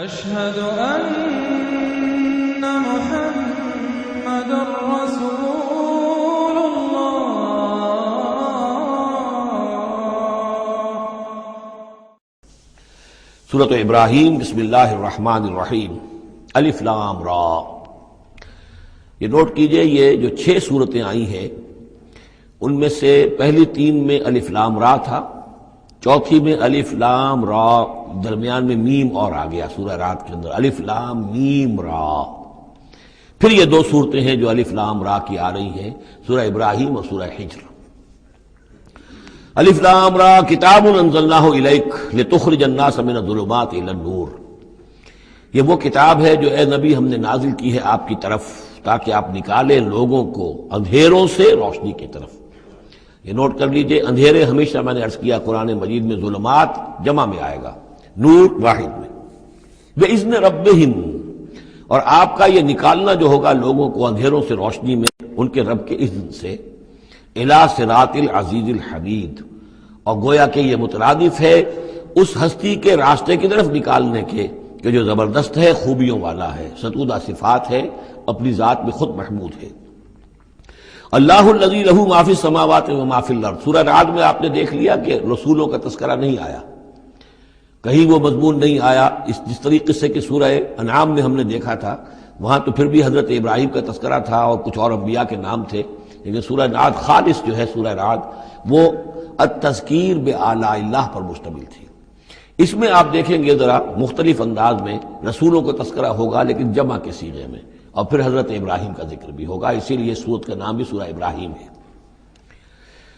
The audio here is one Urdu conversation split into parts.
أشهد أن محمد رسول الله. سورۃ ابراہیم بسم اللہ الرحمن الرحیم الف لام را. یہ نوٹ کیجئے یہ جو 6 صورتیں آئی ہیں ان میں سے پہلی 3 میں الف لام را تھا، چوتھی میں الف لام را، درمیان میں میم اور آ گیا سورہ رات کے اندر الف لام میم را. پھر یہ 2 صورتیں ہیں جو الف لام را کی آ رہی ہیں، سورہ ابراہیم اور سورہ حجر. الف لام را کتاب انزلناہ الیک لتخرج الناس من الظلمات الی النور. یہ وہ کتاب ہے جو اے نبی ہم نے نازل کی ہے آپ کی طرف تاکہ آپ نکالیں لوگوں کو اندھیروں سے روشنی کی طرف. یہ نوٹ کر لیجئے، اندھیرے ہمیشہ میں نے عرض کیا قرآن مجید میں ظلمات جمع میں آئے گا، نور واحد میں. بِإِذْنِ رَبِّهِمْ، اور آپ کا یہ نکالنا جو ہوگا لوگوں کو اندھیروں سے روشنی میں ان کے رب کے اذن سے، اِلَى صِرَاطِ الْعَزِيزِ الْحَمِيدِ، اور گویا کہ یہ مترادف ہے اس ہستی کے راستے کی طرف نکالنے کے کہ جو زبردست ہے، خوبیوں والا ہے، ستودہ صفات ہے، اپنی ذات میں خود محمود ہے. اللہ الذی لہ ما فی السماوات و ما فی الارض. سورہ رعد میں آپ نے دیکھ لیا کہ رسولوں کا تذکرہ نہیں آیا، کہیں وہ مضمون نہیں آیا جس طریقے سے کہ سورہ انعام میں ہم نے دیکھا تھا. وہاں تو پھر بھی حضرت ابراہیم کا تذکرہ تھا اور کچھ اور انبیاء کے نام تھے، لیکن سورہ رعد خالص جو ہے سورہ رعد وہ التذکیر بآلاء اللہ پر مشتمل تھی. اس میں آپ دیکھیں گے ذرا مختلف انداز میں رسولوں کا تذکرہ ہوگا لیکن جمع کے صیغے میں، اور پھر حضرت ابراہیم کا ذکر بھی ہوگا، اسی لیے سورت کا نام بھی سورہ ابراہیم ہے.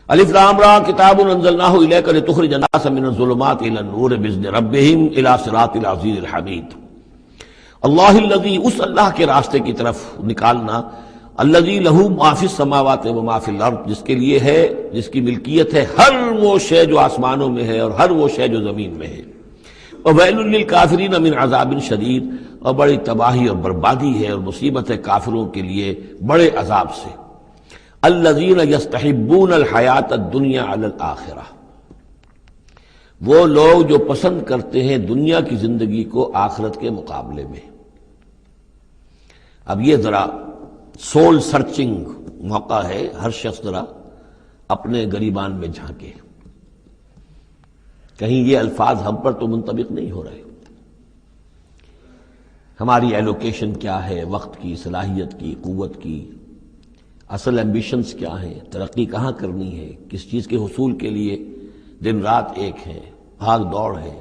الف لام را کتاب انزلناہ الیک لتخرج الناس من الظلمات الی النور باذن ربہم الی صراط العزیز الحمید. اللہ الذی، اس اللہ کے راستے کی طرف نکالنا، الذی لہ ما فی السماوات و ما فی الارض، جس کے لیے ہے، جس کی ملکیت ہے ہر وہ شے جو آسمانوں میں ہے اور ہر وہ شے جو زمین میں ہے. وویل للکافرین من عذاب شدید، اور بڑی تباہی اور بربادی ہے اور مصیبت ہے کافروں کے لیے بڑے عذاب سے. الذین یستحبون الحیات الدنیا علی الآخرہ، وہ لوگ جو پسند کرتے ہیں دنیا کی زندگی کو آخرت کے مقابلے میں. اب یہ ذرا سول سرچنگ موقع ہے، ہر شخص ذرا اپنے گریبان میں جھانکے، کہیں یہ الفاظ ہم پر تو منطبق نہیں ہو رہے. ہماری ایلوکیشن کیا ہے، وقت کی، صلاحیت کی، قوت کی، اصل ایمبیشنز کیا ہیں، ترقی کہاں کرنی ہے، کس چیز کے حصول کے لیے دن رات ایک ہے، بھاگ دوڑ ہے،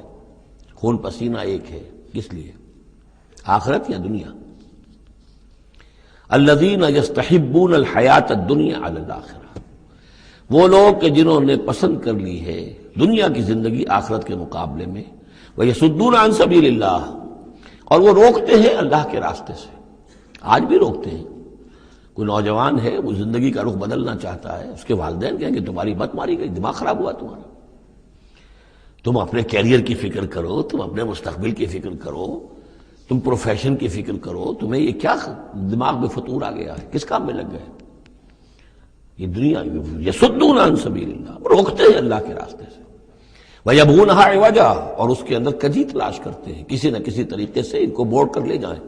خون پسینہ ایک ہے، کس لیے، آخرت یا دنیا؟ الذین یستحبون الحیات الدنیا علی الآخرہ، وہ لوگ کہ جنہوں نے پسند کر لی ہے دنیا کی زندگی آخرت کے مقابلے میں. ویصدون عن سبیل اللہ، اور وہ روکتے ہیں اللہ کے راستے سے. آج بھی روکتے ہیں. کوئی نوجوان ہے وہ زندگی کا رخ بدلنا چاہتا ہے، اس کے والدین کہیں کہ تمہاری مت ماری گئی، دماغ خراب ہوا تمہارا، تم اپنے کیریئر کی فکر کرو، تم اپنے مستقبل کی فکر کرو، تم پروفیشن کی فکر کرو، تمہیں یہ کیا دماغ میں فطور آ گیا ہے، کس کام میں لگ گئے؟ یہ دنیا یصدون عن سبیل اللہ، روکتے ہیں اللہ کے راستے سے. وَيَبْغُونَهَا عِوَجًا، اور اس کے اندر کجی تلاش کرتے ہیں، کسی نہ کسی طریقے سے ان کو موڑ کر لے جائیں.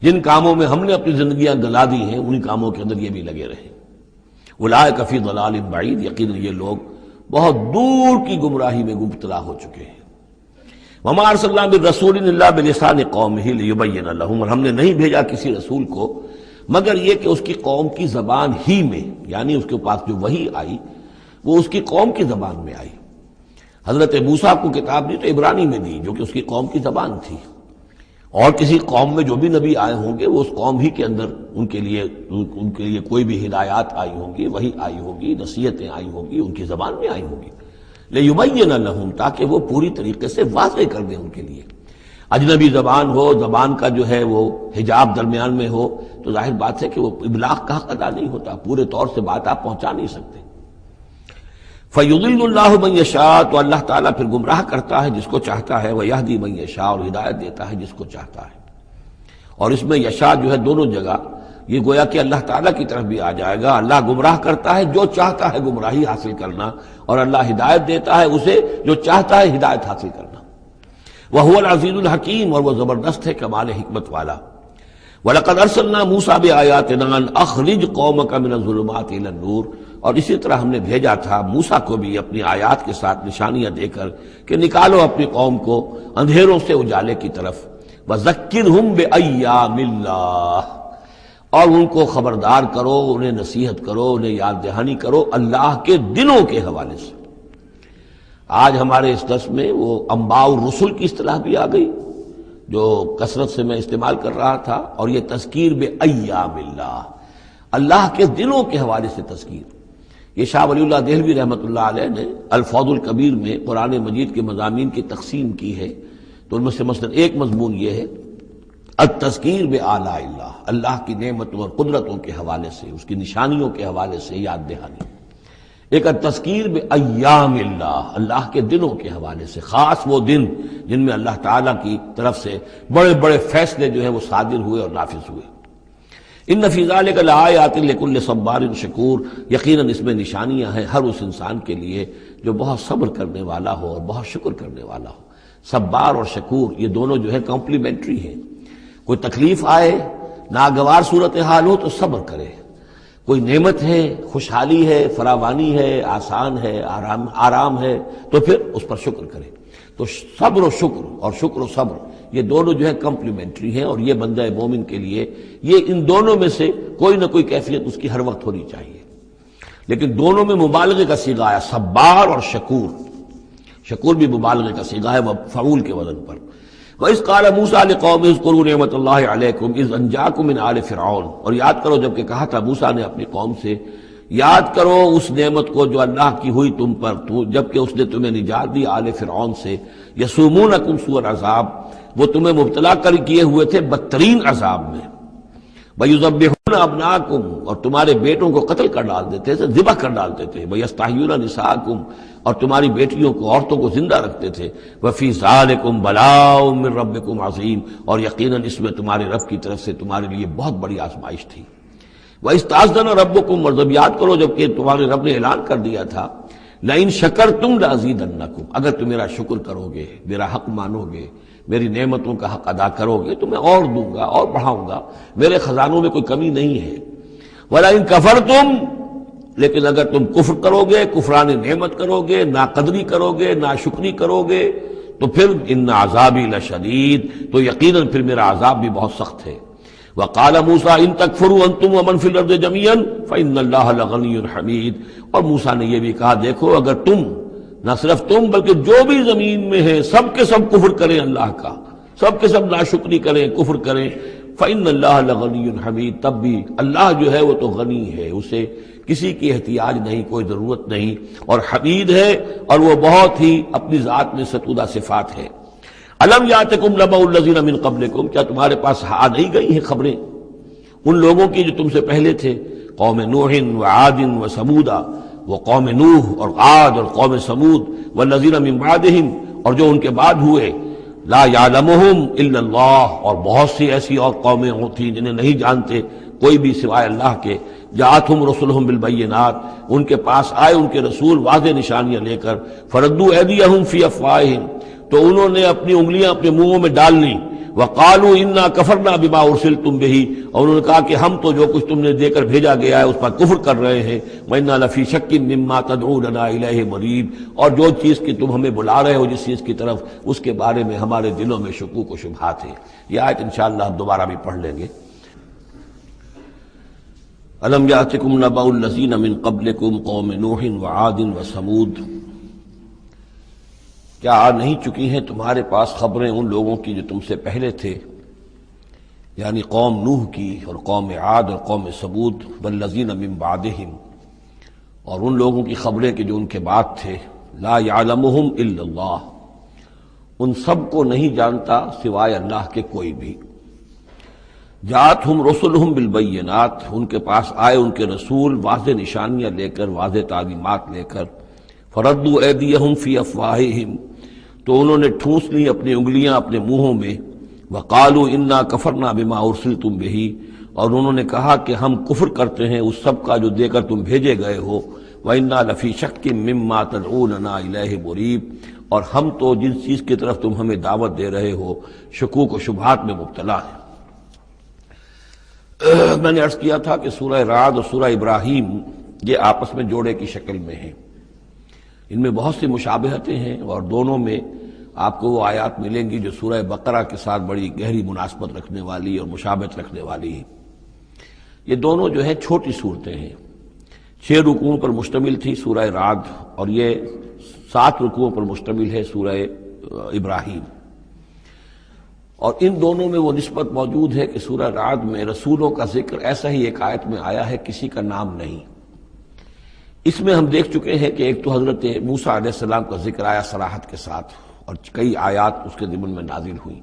جن کاموں میں ہم نے اپنی زندگیاں گلا دی ہیں انہی کاموں کے اندر یہ بھی لگے رہیں. اولئک فی ضلال بعید، یقیناً یہ لوگ بہت دور کی گمراہی میں مبتلا ہو چکے ہیں. وما ارسلنا بالرسول الا بلسان قومہ لیبین لہم، اور ہم نے نہیں بھیجا کسی رسول کو مگر یہ کہ اس کی قوم کی زبان ہی میں، یعنی اس کے پاس جو وحی آئی وہ اس کی قوم کی زبان میں آئی. حضرت موسیٰ کو کتاب دی تو عبرانی میں دی جو کہ اس کی قوم کی زبان تھی، اور کسی قوم میں جو بھی نبی آئے ہوں گے وہ اس قوم ہی کے اندر ان کے لیے کوئی بھی ہدایات آئی ہوں گی، وحی آئی ہوگی، نصیحتیں آئی ہوں گی، ان کی زبان میں آئی ہوں گی. لیبین لہم، تاکہ وہ پوری طریقے سے واضح کر دیں ان کے لیے. اجنبی زبان ہو، زبان کا جو ہے وہ حجاب درمیان میں ہو تو ظاہر بات ہے کہ وہ ابلاغ کا حق ادا نہیں ہوتا، پورے طور سے بات آپ پہنچا نہیں سکتے. فَيُضِلُّ اللَّهُ مَن يَشَاءُ، تو اللہ تعالیٰ پھر گمراہ کرتا ہے جس کو چاہتا ہے، وَيَهْدِي مَن يَشَاءُ، اور ہدایت دیتا ہے جس کو چاہتا ہے. اور اس میں یشاء جو ہے دونوں جگہ یہ گویا کہ اللہ تعالیٰ کی طرف بھی آ جائے گا. اللہ گمراہ کرتا ہے جو چاہتا ہے گمراہی حاصل کرنا، اور اللہ ہدایت دیتا ہے اسے جو چاہتا ہے ہدایت حاصل کرنا. وَهُوَ الْعَزِيزُ الْحَكِيمُ، اور وہ زبردست ہے کمال حکمت والا۔ وَلَقَدْ أَرْسَلْنَا مُوسَىٰ بِآيَاتِنَا أَنْ أَخْرِجْ قَوْمَكَ مِنَ الظُّلُمَاتِ إِلَى النُّورِ، اور اسی طرح ہم نے بھیجا تھا موسیٰ کو بھی اپنی آیات کے ساتھ نشانیاں دے کر کہ نکالو اپنی قوم کو اندھیروں سے اجالے کی طرف۔ وَذَكِّرْهُمْ بِأَيَّامِ اللَّهِ، اور ان کو خبردار کرو، انہیں نصیحت کرو، انہیں یاد دہانی کرو اللہ کے دنوں کے حوالے سے۔ آج ہمارے اس درس میں وہ انباء الرسل کی اصطلاح بھی آ گئی جو کثرت سے میں استعمال کر رہا تھا، اور یہ تذکیر بِأَيَّامِ اللَّهِ، اللہ کے دنوں کے حوالے سے تذکیر۔ یہ شاہ ولی اللہ دہلوی رحمۃ اللہ علیہ نے الفوض الکبیر میں قرآن مجید کے مضامین کی تقسیم کی ہے، تو ان میں سے مثلا ایک مضمون یہ ہے التذکیر بآلاء اللہ، اللہ کی نعمتوں اور قدرتوں کے حوالے سے، اس کی نشانیوں کے حوالے سے یاد دہانی۔ ایک التذکیر بایام اللہ، اللہ کے دنوں کے حوالے سے، خاص وہ دن جن میں اللہ تعالیٰ کی طرف سے بڑے بڑے فیصلے جو ہیں وہ صادر ہوئے اور نافذ ہوئے۔ ان فی ذلک لآیات لکل صبار شکور، یقیناً اس میں نشانیاں ہیں ہر اس انسان کے لیے جو بہت صبر کرنے والا ہو اور بہت شکر کرنے والا ہو۔ صبار اور شکور یہ دونوں جو ہے کمپلیمنٹری ہیں۔ کوئی تکلیف آئے، ناگوار صورتحال ہو تو صبر کرے، کوئی نعمت ہے، خوشحالی ہے، فراوانی ہے، آسان ہے، آرام ہے تو پھر اس پر شکر کرے۔ تو صبر و شکر اور شکر و صبر یہ دونوں جو ہے کمپلیمنٹری ہیں، اور یہ بندہ مومن کے لیے یہ ان دونوں میں سے کوئی نہ کوئی کیفیت اس کی ہر وقت ہونی چاہیے۔ لیکن دونوں میں مبالغے کا صیغہ آیا، صبار اور شکور۔ شکور بھی مبالغے کا صیغہ ہے مفعول کے وزن پر۔ وَإِذْ قَالَ مُوسَىٰ لِقَوْمِهِ اذْكُرُوا نِعْمَتَ اللَّهِ عَلَيْكُمْ إِذْ أَنجَاكُم مِّنْ آلِ فِرْعَوْنَ، اور یاد کرو جب کہ کہا تھا موسیٰ نے اپنی قوم سے، یاد کرو اس نعمت کو جو اللہ کی ہوئی تم پر جب کہ اس نے تمہیں نجات دی آل فرعون سے۔ یسومونکم سوء العذاب، وہ تمہیں مبتلا کر کیے ہوئے تھے بدترین عذاب میں۔ وَيُذَبِّحُونَ أَبْنَاءَكُمْ، اور تمہارے بیٹوں کو قتل کر ڈالتے تھے، ذبح کر ڈالتے تھے۔ وَيَسْتَحْيُونَ نِسَاءَكُمْ، اور تمہاری بیٹیوں کو، عورتوں کو زندہ رکھتے تھے۔ وَفِي ذَلِكُمْ بَلَاءٌ مِّن رَبِّكُمْ عَظِيمٌ، اور یقیناً اس میں تمہارے رب کی طرف سے تمہارے لیے بہت بڑی آزمائش تھی۔ وَإِسْتَأْذَنَ رَبُّكُمْ، اور جب یاد کرو جب کہ تمہارے رب نے اعلان کر دیا تھا لَإِن شَكَرْتُمْ لَأَزِيدَنَّكُمْ، اگر تم میرا شکر کرو گے، میرا حق مانو گے، میری نعمتوں کا حق ادا کرو گے تو میں اور دوں گا اور بڑھاؤں گا، میرے خزانوں میں کوئی کمی نہیں ہے۔ وَلَئِن كَفَرْتُمْ، لیکن اگر تم کفر کرو گے، کفران نعمت کرو گے، ناقدری کرو گے، ناشکری کرو گے، تو پھر ان عذابی لشدید، تو یقیناً پھر میرا عذاب بھی بہت سخت ہے۔ وَقَالَ مُوسَىٰ إِن تَكْفُرُوا أَنتُمْ وَمَنْ فِي الْأَرْضِ جَمِيعًا فَإِنَّ اللَّهَ لَغَنِيٌّ حَمِيدٌ، اور موسیٰ نے یہ بھی کہا دیکھو اگر تم، نہ صرف تم بلکہ جو بھی زمین میں ہے سب کے سب کفر کریں اللہ کا، سب کے سب ناشکری کریں، کفر کریں، فَإِنَّ اللَّهَ لَغَنِيٌّ حَمِيدٌ، تب بھی اللہ جو ہے وہ تو غنی ہے، اسے کسی کی احتیاج نہیں، کوئی ضرورت نہیں، اور حمید ہے، اور وہ بہت ہی اپنی ذات میں ستودہ صفات ہے۔ الم یاتکم نبأ الذین من قبلکم، کیا تمہارے پاس آ نہیں گئی ہیں خبریں ان لوگوں کی جو تم سے پہلے تھے، قوم نوح وعاد وثمود، وہ قوم نوح اور عاد اور قوم ثمود، والذین من بعدہم، اور جو ان کے بعد ہوئے، لا یعلمہم الا اللہ، اور بہت سی ایسی اور قومیں ہوتی جنہیں نہیں جانتے کوئی بھی سوائے اللہ کے۔ جاءتہم رسلہم بالبینات، ان کے پاس آئے ان کے رسول واضح نشانیاں لے کر، فردوا ایدیہم فی افواہہم، تو انہوں نے اپنی انگلیاں اپنے منہوں میں ڈال لیں، وقالوا انا کفرنا بما ارسلتم بہ، اور انہوں نے کہا کہ ہم تو جو کچھ تم نے دے کر بھیجا گیا ہے اس پر کفر کر رہے ہیں، وَإِنَّا لَفِي شَكٍّ مِّمَّا تَدْعُونَنَا إِلَيْهِ مُرِيبٍ، اور جو چیز کی تم ہمیں بلا رہے ہو جس چیز کی طرف، اس کے بارے میں ہمارے دلوں میں شکوک و شبہات ہیں۔ یہ آیت انشاءاللہ ہم دوبارہ بھی پڑھ لیں گے۔ الم یاتکم نبأ الذین من قبلکم قوم نوح وعاد وثمود، کیا آ نہیں چکی ہیں تمہارے پاس خبریں ان لوگوں کی جو تم سے پہلے تھے، یعنی قوم نوح کی اور قوم عاد اور قوم ثمود، والذین من بعدہم، اور ان لوگوں کی خبریں کہ جو ان کے بعد تھے، لا یعلمہم الا اللہ، ان سب کو نہیں جانتا سوائے اللہ کے کوئی بھی۔ جاءتہم رسلہم بالبینات، ان کے پاس آئے ان کے رسول واضح نشانیاں لے کر، واضح تعلیمات لے کر، فردوا ایدیہم فی افواہہم، تو انہوں نے ٹھونس لی اپنی انگلیاں اپنے منہوں میں، وقالوا انا کفرنا بما ارسلتم بہ، اور انہوں نے کہا کہ ہم کفر کرتے ہیں اس سب کا جو دے کر تم بھیجے گئے ہو، وَإِنَّا لَفِي شَكٍّ مِّمَّا تَدْعُونَنَا إِلَيْهِ مُرِيبٍ، اور ہم تو جس چیز کی طرف تم ہمیں دعوت دے رہے ہو شکوک و شبہات میں مبتلا ہے۔ میں نے عرض کیا تھا کہ سورہ رعد اور سورہ ابراہیم یہ آپس میں جوڑے کی شکل میں ہیں، ان میں بہت سی مشابہتیں ہیں، اور دونوں میں آپ کو وہ آیات ملیں گی جو سورہ بقرہ کے ساتھ بڑی گہری مناسبت رکھنے والی اور مشابہت رکھنے والی ہیں۔ یہ دونوں جو ہے چھوٹی صورتیں ہیں، 6 رکوعوں پر مشتمل تھی سورہ رعد، اور یہ 7 رکوعوں پر مشتمل ہے سورہ ابراہیم، اور ان دونوں میں وہ نسبت موجود ہے کہ سورہ رعد میں رسولوں کا ذکر ایسا ہی ایک آیت میں آیا ہے، کسی کا نام نہیں۔ اس میں ہم دیکھ چکے ہیں کہ ایک تو حضرت موسیٰ علیہ السلام کا ذکر آیا صراحت کے ساتھ، اور کئی آیات اس کے ضمن میں نازل ہوئیں۔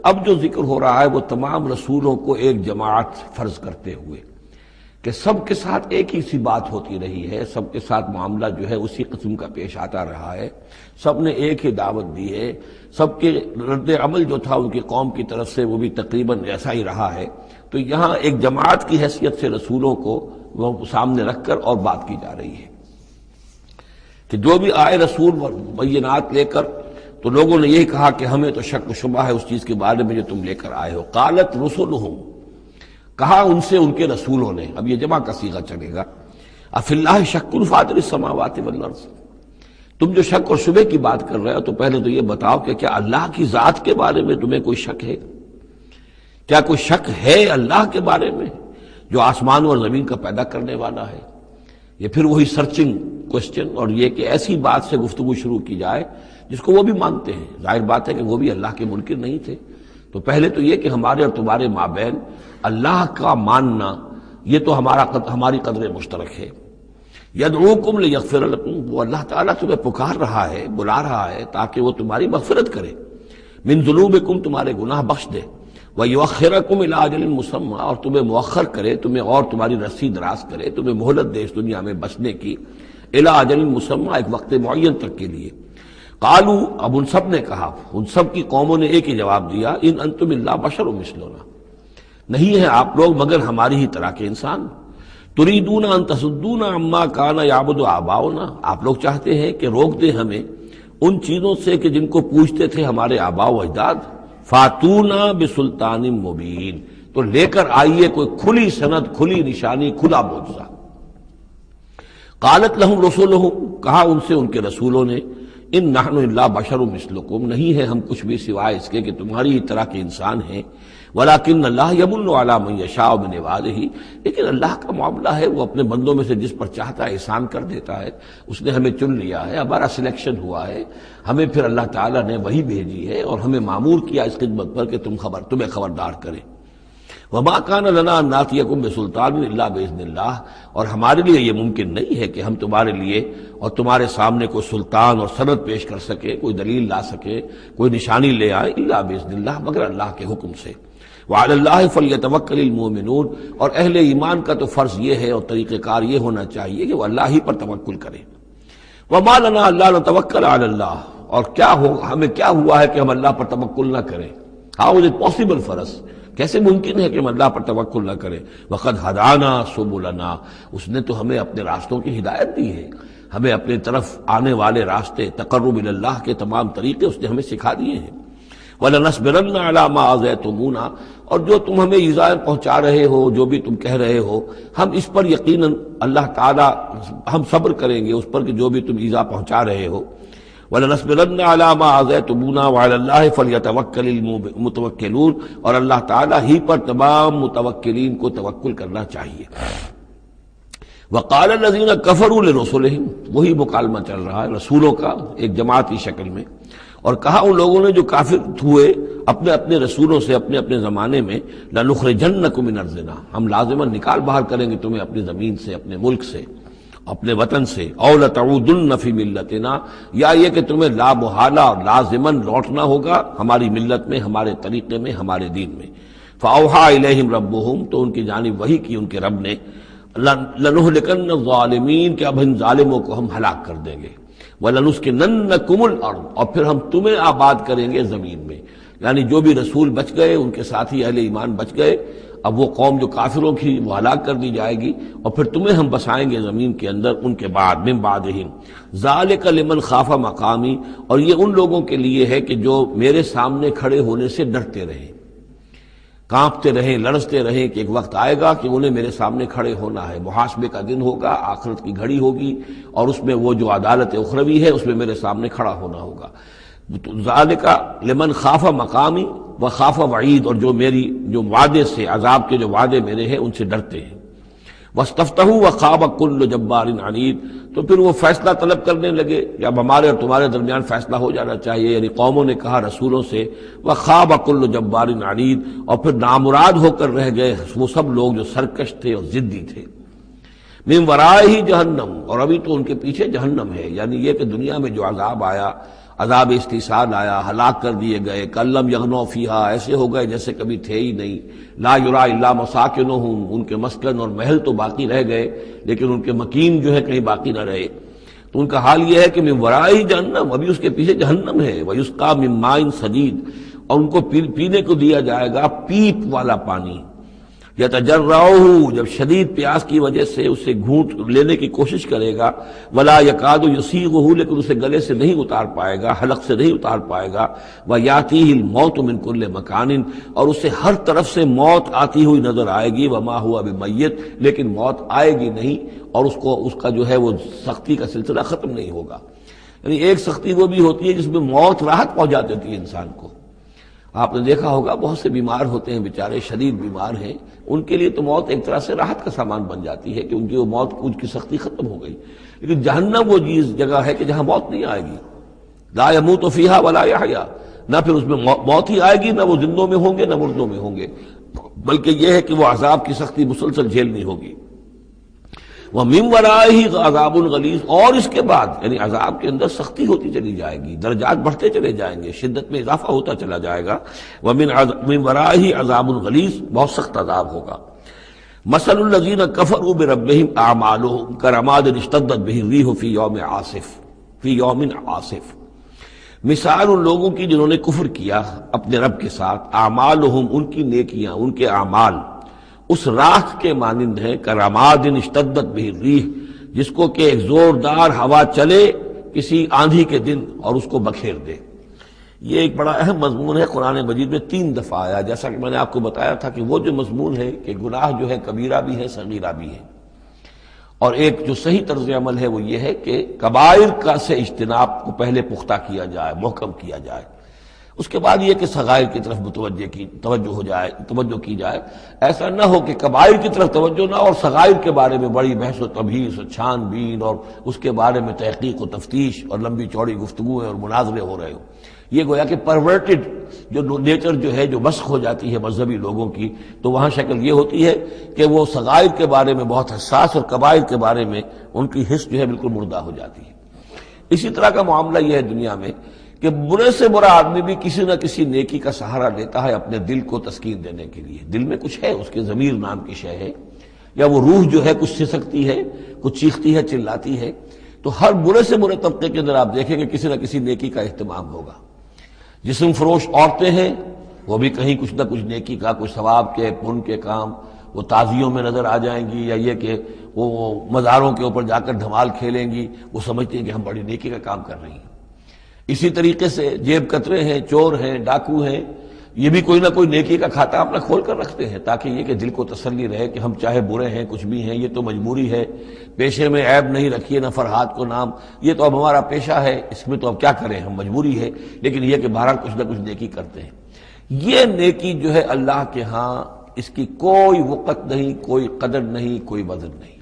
اب جو ذکر ہو رہا ہے وہ تمام رسولوں کو ایک جماعت فرض کرتے ہوئے کہ سب کے ساتھ ایک ہی سی بات ہوتی رہی ہے، سب کے ساتھ معاملہ جو ہے اسی قسم کا پیش آتا رہا ہے، سب نے ایک ہی دعوت دی ہے، سب کے رد عمل جو تھا ان کی قوم کی طرف سے وہ بھی تقریباً ایسا ہی رہا ہے۔ تو یہاں ایک جماعت کی حیثیت سے رسولوں کو وہ سامنے رکھ کر اور بات کی جا رہی ہے کہ جو بھی آئے رسول بینات لے کر، تو لوگوں نے یہی کہا کہ ہمیں تو شک و شبہ ہے اس چیز کے بارے میں جو تم لے کر آئے ہو۔ قالت رسلہم، کہا ان سے ان کے رسولوں نے، اب یہ جمع کا صیغہ چلے گا، افی اللہ شک فاطر السماوات والارض، تم جو شک اور شبہ کی بات کر رہے ہو تو پہلے تو یہ بتاؤ کہ کیا اللہ کی ذات کے بارے میں تمہیں کوئی شک ہے؟ کیا کوئی شک ہے اللہ کے بارے میں جو آسمان اور زمین کا پیدا کرنے والا ہے؟ یہ پھر وہی سرچنگ کوسچن، اور یہ کہ ایسی بات سے گفتگو شروع کی جائے جس کو وہ بھی مانتے ہیں۔ ظاہر بات ہے کہ وہ بھی اللہ کے منکر نہیں تھے، تو پہلے تو یہ کہ ہمارے اور تمہارے مابین اللہ کا ماننا یہ تو ہماری قدر مشترک ہے۔ یدعوکم لیغفر لکم، وہ اللہ تعالیٰ تمہیں پکار رہا ہے، بلا رہا ہے تاکہ وہ تمہاری مغفرت کرے، من ذنوبکم، تمہارے گناہ بخش دے، وَيُؤَخِّرَكُمْ إِلَىٰ أَجَلٍ مُّسَمًّى، اور تمہیں مؤخر کرے، تمہیں اور تمہاری رسی دراز کرے، تمہیں مہلت دے اس دنیا میں بچنے کی، إِلَىٰ أَجَلٍ مُّسَمًّى، ایک وقت معین تک کے لیے۔ قالوا، اب ان سب نے کہا، ان سب کی قوموں نے ایک ہی جواب دیا، ان انتم الا بشر مثلنا، نہیں ہے آپ لوگ مگر ہماری ہی طرح کے انسان۔ تريدون ان تصدونا عما كان يعبد آباؤنا، آپ لوگ چاہتے ہیں کہ روک دیں ہمیں ان چیزوں سے کہ جن کو پوجتے تھے ہمارے آباء و اجداد۔ فاتونا بسلطان مبین، تو لے کر آئیے کوئی کھلی سند، کھلی نشانی، کھلا معجزہ۔ قالت لهم رسلهم، کہا ان سے ان کے رسولوں نے، ان نحن الا بشر مثلکم، نہیں ہے ہم کچھ بھی سوائے اس کے کہ تمہاری ہی طرح کے انسان ہیں، ولکن اللہ یمن علی من یشاء من عبادہ، لیکن اللہ کا معاملہ ہے وہ اپنے بندوں میں سے جس پر چاہتا ہے احسان کر دیتا ہے۔ اس نے ہمیں چن لیا ہے، ہمارا سلیکشن ہوا ہے، ہمیں پھر اللہ تعالیٰ نے وہی بھیجی ہے اور ہمیں مامور کیا اس خدمت پر کہ تمہیں خبردار کرے۔ وما کان لنا ان ناتیکم بسلطان الا باذن اللہ، اور ہمارے لیے یہ ممکن نہیں ہے کہ ہم تمہارے لیے اور تمہارے سامنے کوئی سلطان اور سند پیش کر سکے، کوئی دلیل لا سکے، کوئی نشانی لے آئے، الا باذن اللہ، مگر اللہ کے حکم سے۔ وعلی اللہ فلیتوکل المؤمنون، اور اہل ایمان کا تو فرض یہ ہے اور طریقہ کار یہ ہونا چاہیے کہ وہ اللہ ہی پر توکل کرے۔ وما لنا الا نتوکل علی اللہ، اور ہمیں کیا ہوا ہے کہ ہم اللہ پر توکل نہ کریں؟ How is it possible for us, کیسے ممکن ہے کہ ہم اللہ پر توکل نہ کریں؟ وقد ہدانا سبلنا، اس نے تو ہمیں اپنے راستوں کی ہدایت دی ہے، ہمیں اپنے طرف آنے والے راستے، تقرب الی اللہ کے تمام طریقے اس نے ہمیں سکھا دیے ہیں۔ وَلَنَصْبِرَنَّ عَلَىٰ مَا آذَيْتُمُونَا، اور جو تم ہمیں ایذائیں پہنچا رہے ہو، جو بھی تم کہہ رہے ہو، ہم اس پر یقیناً اللہ تعالیٰ ہم صبر کریں گے اس پر کہ جو بھی تم ایذا پہنچا رہے ہو۔ وَلَنَصْبِرَنَّ عَلَىٰ مَا آذَيْتُمُونَا وَعَلَى اللَّهِ فَلْيَتَوَكَّلِ الْمُتَوَكِّلُونَ، اور اللہ تعالیٰ ہی پر تمام متوکلین کو توکل کرنا چاہیے۔ وَقَالَ الَّذِينَ كَفَرُوا لِرُسُلِهِمْ، وہی مکالمہ چل رہا ہے رسولوں کا ایک جماعتی شکل میں، اور کہا ان لوگوں نے جو کافر ہوئے اپنے اپنے رسولوں سے اپنے اپنے زمانے میں، لَنُخْرِجَنَّكُم مِّنْ أَرْضِنَا، ہم لازماً نکال باہر کریں گے تمہیں اپنی زمین سے، اپنے ملک سے، اپنے وطن سے، أَوْ لَتَعُودُنَّ فِي مِلَّتِنَا، یا یہ کہ تمہیں لا محالہ اور لازماً لوٹنا ہوگا ہماری ملت میں، ہمارے طریقے میں، ہمارے دین میں۔ فَأَوْحَىٰ إِلَيْهِمْ رَبُّهُمْ، تو ان کی جانب وحی کی ان کے رب نے، لَنُهْلِكَنَّ الظَّالِمِينَ، کہ اب ان ظالموں کو ہم ہلاک کر دیں گے، وَلَنُسْكِنَنَّكُمُ الْأَرْضَ، اور پھر ہم تمہیں آباد کریں گے زمین میں۔ یعنی جو بھی رسول بچ گئے ان کے ساتھی اہل ایمان بچ گئے، اب وہ قوم جو کافروں کی وہ ہلاک کر دی جائے گی، اور پھر تمہیں ہم بسائیں گے زمین کے اندر ان کے بعد، من بعدہم ذالک لمن خاف مقامی، اور یہ ان لوگوں کے لیے ہے کہ جو میرے سامنے کھڑے ہونے سے ڈرتے رہیں، کانپتے رہیں، لرزتے رہیں کہ ایک وقت آئے گا کہ انہیں میرے سامنے کھڑے ہونا ہے، محاسبے کا دن ہوگا، آخرت کی گھڑی ہوگی، اور اس میں وہ جو عدالت اخروی ہے اس میں میرے سامنے کھڑا ہونا ہوگا۔ ذالک لمن خاف مقامی و خاف وعید، اور جو وعدے سے، عذاب کے جو وعدے میرے ہیں ان سے ڈرتے ہیں۔ واستفتحوا وخاب کل جبار عنید، تو پھر وہ فیصلہ طلب کرنے لگے، یا ہمارے اور تمہارے درمیان فیصلہ ہو جانا چاہیے، یعنی قوموں نے کہا رسولوں سے، وخاب کل جبار عنید، اور پھر نامراد ہو کر رہ گئے وہ سب لوگ جو سرکش تھے اور ضدی تھے۔ من ورائہ جہنم، اور ابھی تو ان کے پیچھے جہنم ہے، یعنی یہ کہ دنیا میں جو عذاب آیا، عذاب استحصال آیا، ہلاک کر دیے گئے، کلم یغنوا فیہا، ایسے ہو گئے جیسے کبھی تھے ہی نہیں، لا یرا الا مساکنہم، ان کے مسکن اور محل تو باقی رہ گئے لیکن ان کے مکین جو ہے کہیں باقی نہ رہے۔ تو ان کا حال یہ ہے کہ من ورائہ جہنم، ابھی اس کے پیچھے جہنم ہے، ویسقا من ماء صدید، اور ان کو پینے کو دیا جائے گا پیپ والا پانی، یتجرعہ، جب شدید پیاس کی وجہ سے اسے گھونٹ لینے کی کوشش کرے گا، ولا یکاد یسیغہ، لیکن اسے گلے سے نہیں اتار پائے گا، حلق سے نہیں اتار پائے گا، ویاتیہ الموت من کل مکان، اور اسے ہر طرف سے موت آتی ہوئی نظر آئے گی، وما ہوا بمیت، لیکن موت آئے گی نہیں، اور اس کا جو ہے وہ سختی کا سلسلہ ختم نہیں ہوگا۔ یعنی ایک سختی وہ بھی ہوتی ہے جس میں موت راحت پہنچا دیتی ہے انسان کو۔ آپ نے دیکھا ہوگا بہت سے بیمار ہوتے ہیں بیچارے، شدید بیمار ہیں، ان کے لیے تو موت ایک طرح سے راحت کا سامان بن جاتی ہے کہ ان کی وہ موت، ان کی سختی ختم ہو گئی۔ لیکن جہنم وہ جگہ ہے کہ جہاں موت نہیں آئے گی، لا یموت فیہا ولا یحیا، نہ پھر اس میں موت ہی آئے گی، نہ وہ زندوں میں ہوں گے نہ مردوں میں ہوں گے، بلکہ یہ ہے کہ وہ عذاب کی سختی مسلسل جھیلنی ہوگی۔ وَمِن وَرَائِهِ عَذَابٌ غَلِيظٌ، اور اس کے بعد یعنی عذاب کے اندر سختی ہوتی چلی جائے گی، درجات بڑھتے چلے جائیں گے، شدت میں اضافہ ہوتا چلا جائے گا۔ وَمِن وَرَائِهِ عَذَابٌ غَلِيظٌ، بہت سخت عذاب ہوگا۔ مَثَلُ الَّذِينَ كَفَرُوا بِرَبِّهِمْ أَعْمَالُهُمْ كَرَمَادٍ اشْتَدَّتْ بِهِ الرِّيحُ فِي يَوْمٍ عَاصِفٍ، مثال ان لوگوں کی جنہوں نے کفر کیا اپنے رب کے ساتھ، اعمالہم، ان کی نیکیاں، ان کے اعمال اس راکھ کے مانند ہیں، کرماد اشتدت بہ الریح، جس کو کہ ایک زوردار ہوا چلے کسی آندھی کے دن اور اس کو بکھیر دے۔ یہ ایک بڑا اہم مضمون ہے، قرآن مجید میں 3 دفعہ آیا، جیسا کہ میں نے آپ کو بتایا تھا کہ وہ جو مضمون ہے کہ گناہ جو ہے کبیرہ بھی ہے صغیرہ بھی ہے، اور ایک جو صحیح طرز عمل ہے وہ یہ ہے کہ کبائر کا سے اجتناب کو پہلے پختہ کیا جائے، محکم کیا جائے، اس کے بعد یہ کہ صغائر کی طرف توجہ کی جائے۔ ایسا نہ ہو کہ کبائر کی طرف توجہ نہ ہو اور صغائر کے بارے میں بڑی بحث و تبحیث و چھان بین اور اس کے بارے میں تحقیق و تفتیش اور لمبی چوڑی گفتگویں اور مناظرے ہو رہے ہو۔ یہ گویا کہ پرورٹڈ جو نیچر جو ہے، جو مسخ ہو جاتی ہے مذہبی لوگوں کی، تو وہاں شکل یہ ہوتی ہے کہ وہ صغائر کے بارے میں بہت حساس اور کبائر کے بارے میں ان کی حس جو ہے بالکل مردہ ہو جاتی ہے۔ اسی طرح کا معاملہ یہ ہے دنیا میں کہ برے سے برا آدمی بھی کسی نہ کسی نیکی کا سہارا لیتا ہے اپنے دل کو تسکین دینے کے لیے۔ دل میں کچھ ہے، اس کے ضمیر نام کی شے ہے، یا وہ روح جو ہے کچھ سسکتی ہے، کچھ چیختی ہے، چلاتی ہے، تو ہر برے سے برے طبقے کے اندر آپ دیکھیں گے کسی نہ کسی نیکی کا اہتمام ہوگا۔ جسم فروش عورتیں ہیں، وہ بھی کہیں کچھ نہ کچھ نیکی کا، کچھ ثواب کے، پن کے کام وہ تعزیوں میں نظر آ جائیں گی، یا یہ کہ وہ مزاروں کے اوپر جا کر دھمال کھیلیں گی، وہ سمجھتے ہیں کہ ہم بڑی نیکی کا کام کر رہی ہیں۔ اسی طریقے سے جیب کترے ہیں، چور ہیں، ڈاکو ہیں، یہ بھی کوئی نہ کوئی نیکی کا کھاتا اپنا کھول کر رکھتے ہیں، تاکہ یہ کہ دل کو تسلی رہے کہ ہم چاہے برے ہیں، کچھ بھی ہیں، یہ تو مجبوری ہے، پیشے میں عیب نہیں رکھیے نہ فرحات کو نام، یہ تو اب ہمارا پیشہ ہے، اس میں تو اب کیا کریں، ہم مجبوری ہے، لیکن یہ کہ بہرحال کچھ نہ کچھ نیکی کرتے ہیں۔ یہ نیکی جو ہے اللہ کے ہاں اس کی کوئی وقت نہیں، کوئی قدر نہیں، کوئی وزن نہیں۔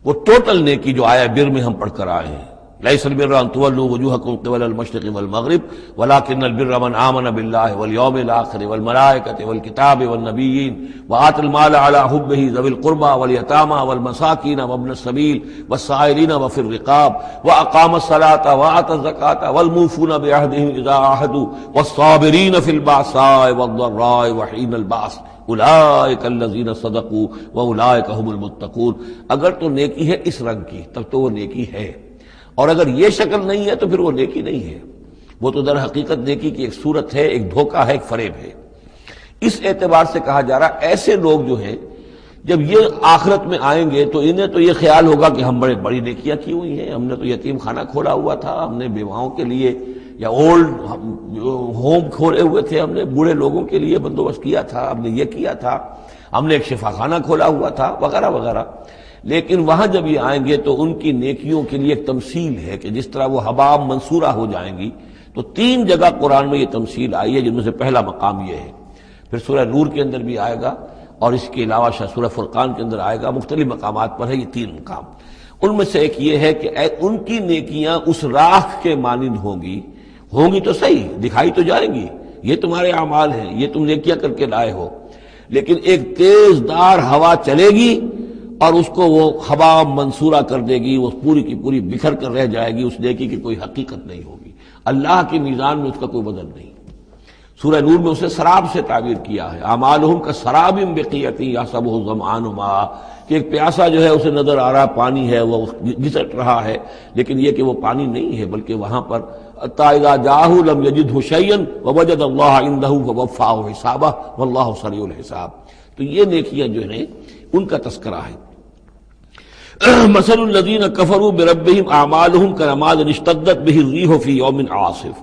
وہ ٹوٹل نیکی جو آیا بر میں ہم پڑھ کر آئے ہیں، ليس البر أن تولوا وجوهكم قبل المشرق والمغرب ولكن البر من آمن بالله واليوم الآخر والملائكة والكتاب والنبيين وآتى المال على حبه ذوي القربى واليتامى والمساكين وابن السبيل والسائلين وفي الرقاب وأقام الصلاة وآتى الزكاة والموفون بعهدهم إذا عاهدوا والصابرين في البأساء والضراء وحين البأس اولئک الذین صدقوا واولئک هم المتقون۔ اگر تو نیکی ہے اس رنگ کی تب تو وہ نیکی ہے، اور اگر یہ شکل نہیں ہے تو پھر وہ نیکی نہیں ہے۔ وہ تو در حقیقت نیکی کی ایک صورت ہے، ایک دھوکہ ہے، ایک فریب ہے۔ اس اعتبار سے کہا جا رہا ایسے لوگ جو ہیں جب یہ آخرت میں آئیں گے تو انہیں تو یہ خیال ہوگا کہ ہم بڑی نیکیاں کی ہوئی ہیں، ہم نے تو یتیم خانہ کھولا ہوا تھا، ہم نے بیواؤں کے لیے یا اولڈ ہوم کھولے ہوئے تھے، ہم نے بوڑھے لوگوں کے لیے بندوبست کیا تھا، ہم نے یہ کیا تھا، ہم نے ایک شفا خانہ کھولا ہوا تھا، وغیرہ وغیرہ۔ لیکن وہاں جب یہ آئیں گے تو ان کی نیکیوں کے لیے ایک تمثیل ہے کہ جس طرح وہ حباب منصورہ ہو جائیں گی۔ تو 3 جگہ قرآن میں یہ تمثیل آئی ہے، جن میں سے پہلا مقام یہ ہے، پھر سورہ نور کے اندر بھی آئے گا، اور اس کے علاوہ سورہ فرقان کے اندر آئے گا، مختلف مقامات پر ہے یہ 3 مقام۔ ان میں سے ایک یہ ہے کہ ان کی نیکیاں اس راکھ کے مانند ہوں گی تو صحیح، دکھائی تو جائیں گی، یہ تمہارے اعمال ہیں، یہ تم نیکیاں کر کے لائے ہو، لیکن ایک تیز دار ہوا چلے گی اور اس کو وہ حباب منصورہ کر دے گی، وہ پوری کی پوری بکھر کر رہ جائے گی، اس نیکی کی کوئی حقیقت نہیں ہوگی، اللہ کی میزان میں اس کا کوئی وزن نہیں۔ سورہ نور میں اسے سراب سے تعبیر کیا ہے، اعمالہم کسراب بقیۃ یحسبہ الظمآن ماء، کہ ایک پیاسا جو ہے اسے نظر آ رہا پانی ہے، وہ گھسٹ رہا ہے، لیکن یہ کہ وہ پانی نہیں ہے، بلکہ وہاں پر حتیٰ اذا جاءہ لم یجدہ شیئا ووجد اللہ عندہ فوفاہ حسابہ واللہ سریع الحساب۔ تو یہ نیکیاں جو ہیں ان کا تذکرہ ہے۔ مثل الذین کفروا بربہم اعمالہم کرماد اشتدت بہ الریح فی یوم عاصف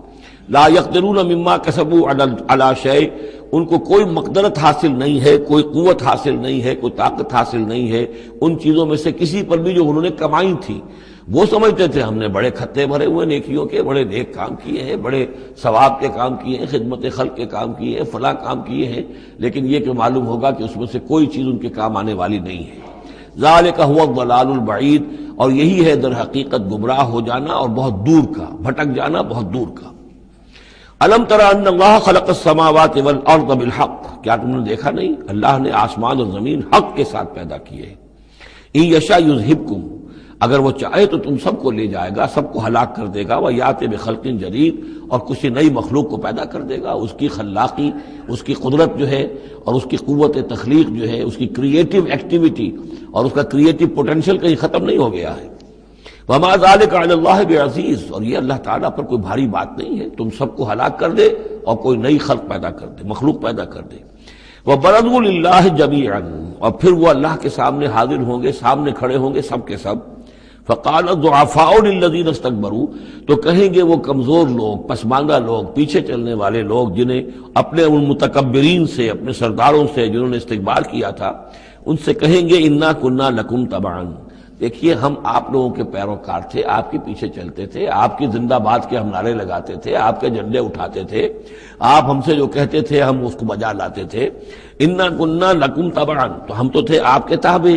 لا یقدرون مما کسبوا علی شیء، ان کو کوئی مقدرت حاصل نہیں ہے، کوئی قوت حاصل نہیں ہے، کوئی طاقت حاصل نہیں ہے ان چیزوں میں سے کسی پر بھی جو انہوں نے کمائی تھی۔ وہ سمجھتے تھے ہم نے بڑے کھتے بھرے ہوئے نیکیوں کے، بڑے نیک کام کیے ہیں، بڑے ثواب کے کام کیے ہیں، خدمت خلق کے کام کیے ہیں، فلاں کام کیے ہیں، لیکن یہ کہ معلوم ہوگا کہ اس میں سے کوئی چیز ان کے کام آنے والی نہیں ہے۔ ذالک هو الضلال البعید، اور یہی ہے در حقیقت گمراہ ہو جانا اور بہت دور کا، بھٹک جانا بہت دور کا۔ الم تر ان اللہ خلق السماوات والارض بالحق، کیا تم نے دیکھا نہیں اللہ نے آسمان اور زمین حق کے ساتھ پیدا کیے ہیں۔ ان یشاء یذہبکم، اگر وہ چاہے تو تم سب کو لے جائے گا، سب کو ہلاک کر دے گا، ویأتی بخلق جدید، اور کسی نئی مخلوق کو پیدا کر دے گا۔ اس کی خلاقی، اس کی قدرت جو ہے اور اس کی قوت تخلیق جو ہے، اس کی کریٹو ایکٹیویٹی اور اس کا کریٹو پوٹینشیل کہیں ختم نہیں ہو گیا ہے۔ وما ذلک علی اللہ بعزیز، اور یہ اللہ تعالیٰ پر کوئی بھاری بات نہیں ہے، تم سب کو ہلاک کر دے اور کوئی نئی خلق پیدا کر دے، مخلوق پیدا کر دے۔ وبرزوا للہ جمیعا، اور پھر وہ اللہ کے سامنے حاضر ہوں گے، سامنے کھڑے ہوں گے سب کے سب۔ فقال الضعفاء للذین استکبروا، تو کہیں گے وہ کمزور لوگ، پسماندہ لوگ، پیچھے چلنے والے لوگ، جنہیں اپنے ان متکبرین سے، اپنے سرداروں سے جنہوں نے استکبار کیا تھا، ان سے کہیں گے انا کنا لکم تبعا، دیکھیے ہم آپ لوگوں کے پیروکار تھے، آپ کے پیچھے چلتے تھے، آپ کی زندہ باد کے ہم نعرے لگاتے تھے، آپ کے جھنڈے اٹھاتے تھے، آپ ہم سے جو کہتے تھے ہم اس کو بجا لاتے تھے۔ انا کنا لکم تبعا، تو ہم تو تھے آپ کے تابع،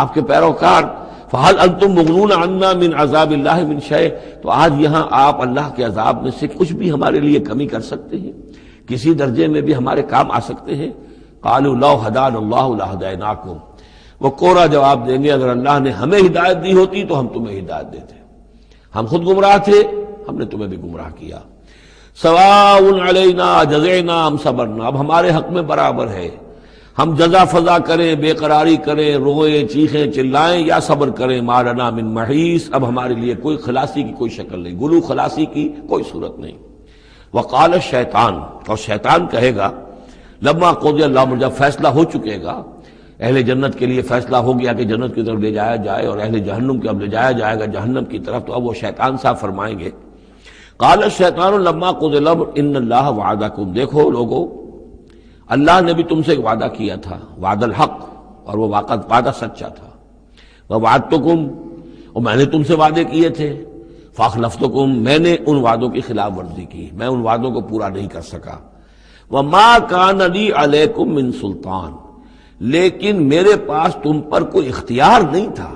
آپ کے پیروکار۔ فہل انتم مغنون عنا من عذاب اللہ من شیء، تو آج یہاں آپ اللہ کے عذاب میں سے کچھ بھی ہمارے لیے کمی کر سکتے ہیں، کسی درجے میں بھی ہمارے کام آ سکتے ہیں؟ قالوا لو ہدانا اللہ لہدیناکم، وہ کوڑا جواب دیں گے اگر اللہ نے ہمیں ہدایت دی ہوتی تو ہم تمہیں ہدایت دیتے، ہم خود گمراہ تھے، ہم نے تمہیں بھی گمراہ کیا۔ سواء علینا جزعنا ام صبرنا، اب ہمارے حق میں برابر ہے، ہم جزا فضا کریں، بے قراری کریں، روئیں، چیخیں، چلائیں یا صبر کریں، ما لنا من محیص، اب ہمارے لیے کوئی خلاصی کی کوئی شکل نہیں، گلو خلاصی کی کوئی صورت نہیں۔ وقال الشیطان، اور شیطان کہے گا لما قضی الامر، جب فیصلہ ہو چکے گا، اہل جنت کے لیے فیصلہ ہو گیا کہ جنت کی طرف لے جایا جائے اور اہل جہنم کے اب لے جایا جائے گا جہنم کی طرف، تو اب وہ شیطان صاحب فرمائیں گے قال الشیطان لما قضی الامر ان اللہ وعدکم، دیکھو لوگو اللہ نے بھی تم سے ایک وعدہ کیا تھا، وعد الحق، اور وہ وعدہ سچا تھا۔ ووعدتکم، اور میں نے تم سے وعدے کیے تھے، فاخلفتکم، میں نے ان وعدوں کی خلاف ورزی کی، میں ان وعدوں کو پورا نہیں کر سکا۔ وما کان لی علیکم من سلطان، لیکن میرے پاس تم پر کوئی اختیار نہیں تھا،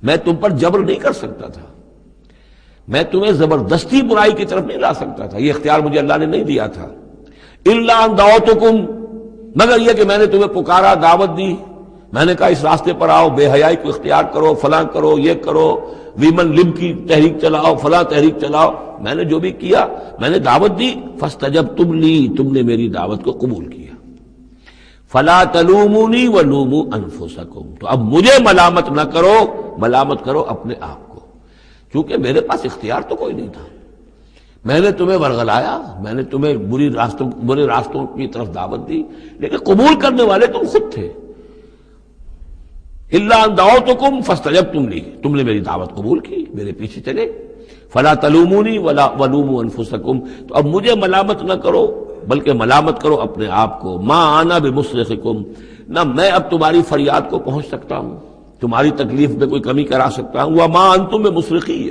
میں تم پر جبر نہیں کر سکتا تھا، میں تمہیں زبردستی برائی کی طرف نہیں لا سکتا تھا، یہ اختیار مجھے اللہ نے نہیں دیا تھا۔ الا ان دعوتکم، مگر یہ کہ میں نے تمہیں پکارا، دعوت دی، میں نے کہا اس راستے پر آؤ، بے حیائی کو اختیار کرو، فلاں کرو، یہ کرو، ویمن لب کی تحریک چلاؤ، فلاں تحریک چلاؤ، میں نے جو بھی کیا میں نے دعوت دی، فاستجبتم لی، تم نے میری دعوت کو قبول کیا۔ فلا تلومونی ولوموا انفسکم، تو اب مجھے ملامت نہ کرو، ملامت کرو اپنے آپ کو، کیونکہ میرے پاس اختیار تو کوئی نہیں تھا، میں نے تمہیں ورغلایا، میں نے تمہیں برے راستوں کی طرف دعوت دی، لیکن قبول کرنے والے تم خود تھے۔ الا ان دعوتکم فاستجبتم لی، تم نے میری دعوت قبول کی، میرے پیچھے چلے۔ فلا تلومونی ولا ولوموا انفسکم، تو اب مجھے ملامت نہ کرو بلکہ ملامت کرو اپنے آپ کو۔ ما انا بمصرخکم، نہ میں اب تمہاری فریاد کو پہنچ سکتا ہوں، تمہاری تکلیف میں کوئی کمی کرا سکتا ہوں۔ وما انتم بمصرخی،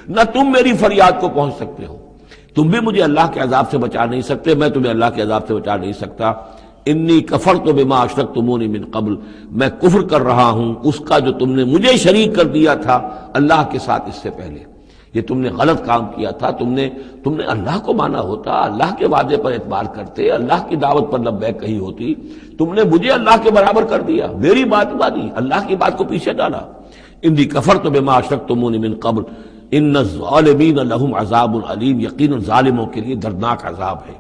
نہ تم میری فریاد کو پہنچ سکتے ہو، تم بھی مجھے اللہ کے عذاب سے بچا نہیں سکتے، میں تمہیں اللہ کے عذاب سے بچا نہیں سکتا۔ انی کفرت بما اشرکتمونی من قبل، میں کفر کر رہا ہوں اس کا جو تم نے مجھے شریک کر دیا تھا اللہ کے ساتھ اس سے پہلے۔ یہ تم نے غلط کام کیا تھا، تم نے اللہ کو مانا ہوتا، اللہ کے وعدے پر اعتبار کرتے، اللہ کی دعوت پر لبیک کہی ہوتی، تم نے مجھے اللہ کے برابر کر دیا، میری بات مانی، اللہ کی بات کو پیچھے ڈالا۔ انی کفرت بما اشرکتمونی من قبل ان الظالمین لہم عذاب علیم، یقینا ظالموں کے لیے دردناک عذاب ہے۔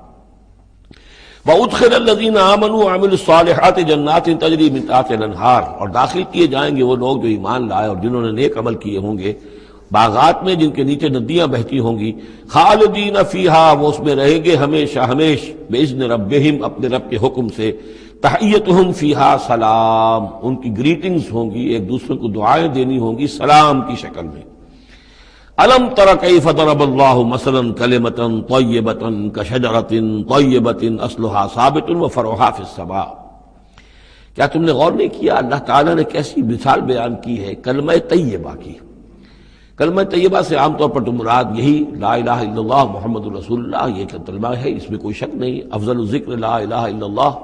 وَأُدْخِلَ الَّذِينَ آمَنُوا وَعَمِلُوا الصَّالِحَاتِ جَنَّاتٍ تَجْرِي مِن تَحْتِهَا الْأَنْهَارُ، اور داخل کیے جائیں گے وہ لوگ جو ایمان لائے اور جنہوں نے نیک عمل کیے ہوں گے، باغات میں جن کے نیچے ندیاں بہتی ہوں گی، خالدین فیہا، وہ اس میں رہیں گے ہمیشہ ہمیش، بِإِذْنِ رَبِّهِمْ، اپنے رب کے حکم سے، تحیتہم فیہا سلام، ان کی گریٹنگز ہوں گی، ایک دوسرے کو دعائیں دینی ہوں گی سلام کی شکل میں۔ الم تر کیف ضرب اللہ مثلا کلمۃ طیبۃ کشجرۃ طیبۃ اصلها ثابت وفرعها فی السماء، کیا تم نے غور نہیں کیا اللہ تعالیٰ نے کیسی مثال بیان کی ہے کلمہ طیبہ کی۔ کلمہ طیبہ سے عام طور پر تو مراد یہی لا الہ الا اللہ محمد رسول اللہ، یہ کلمہ ہے، اس میں کوئی شک نہیں، افضل الذکر لا الہ الا اللہ،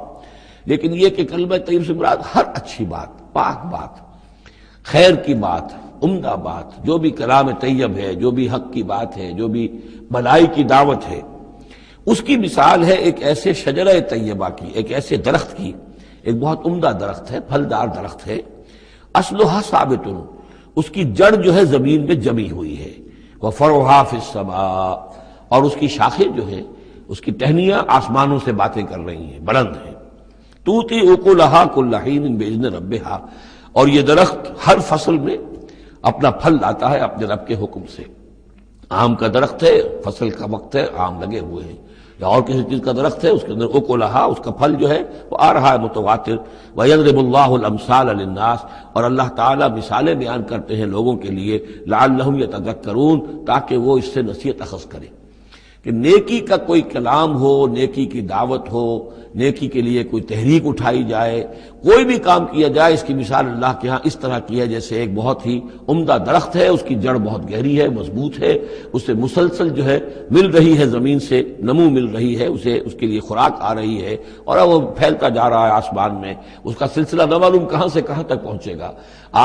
لیکن یہ کہ کلمہ طیب سے مراد ہر اچھی بات، پاک بات، خیر کی بات، عمدہ بات، جو بھی کلام طیب ہے، جو بھی حق کی بات ہے، جو بھی بھلائی کی دعوت ہے، اس کی مثال ہے ایک ایسے شجرہ طیبہ کی، ایک ایسے درخت کی، ایک بہت عمدہ درخت ہے، پھلدار درخت ہے، اصلها ثابت، اس کی جڑ جو ہے زمین میں جمی ہوئی ہے، وفرعها فی السماء، اور اس کی شاخیں جو ہیں، اس کی ٹہنیاں آسمانوں سے باتیں کر رہی ہیں، بلند ہیں۔ توتی اکلھا کل حین باذن ربھا، اور یہ درخت ہر فصل میں اپنا پھل لاتا ہے اپنے رب کے حکم سے۔ آم کا درخت ہے، فصل کا وقت ہے، آم لگے ہوئے ہیں، یا اور کسی چیز کا درخت ہے، اس کے اندر اکلھا، اس کا پھل جو ہے وہ آ رہا ہے متواتر۔ وَيَضْرِبُ اللَّهُ الْأَمْثَالَ لِلنَّاسِ، اور اللہ تعالیٰ مثالیں بیان کرتے ہیں لوگوں کے لیے، لَعَلَّهُمْ يَتَذَكَّرُونَ، تاکہ وہ اس سے نصیحت اخذ کریں کہ نیکی کا کوئی کلام ہو، نیکی کی دعوت ہو، نیکی کے لیے کوئی تحریک اٹھائی جائے، کوئی بھی کام کیا جائے، اس کی مثال اللہ کے ہاں اس طرح کی ہے جیسے ایک بہت ہی عمدہ درخت ہے، اس کی جڑ بہت گہری ہے، مضبوط ہے، اسے مسلسل جو ہے مل رہی ہے، زمین سے نمو مل رہی ہے، اسے اس کے لیے خوراک آ رہی ہے، اور اب وہ پھیلتا جا رہا ہے آسمان میں، اس کا سلسلہ نہ معلوم کہاں سے کہاں تک پہنچے گا۔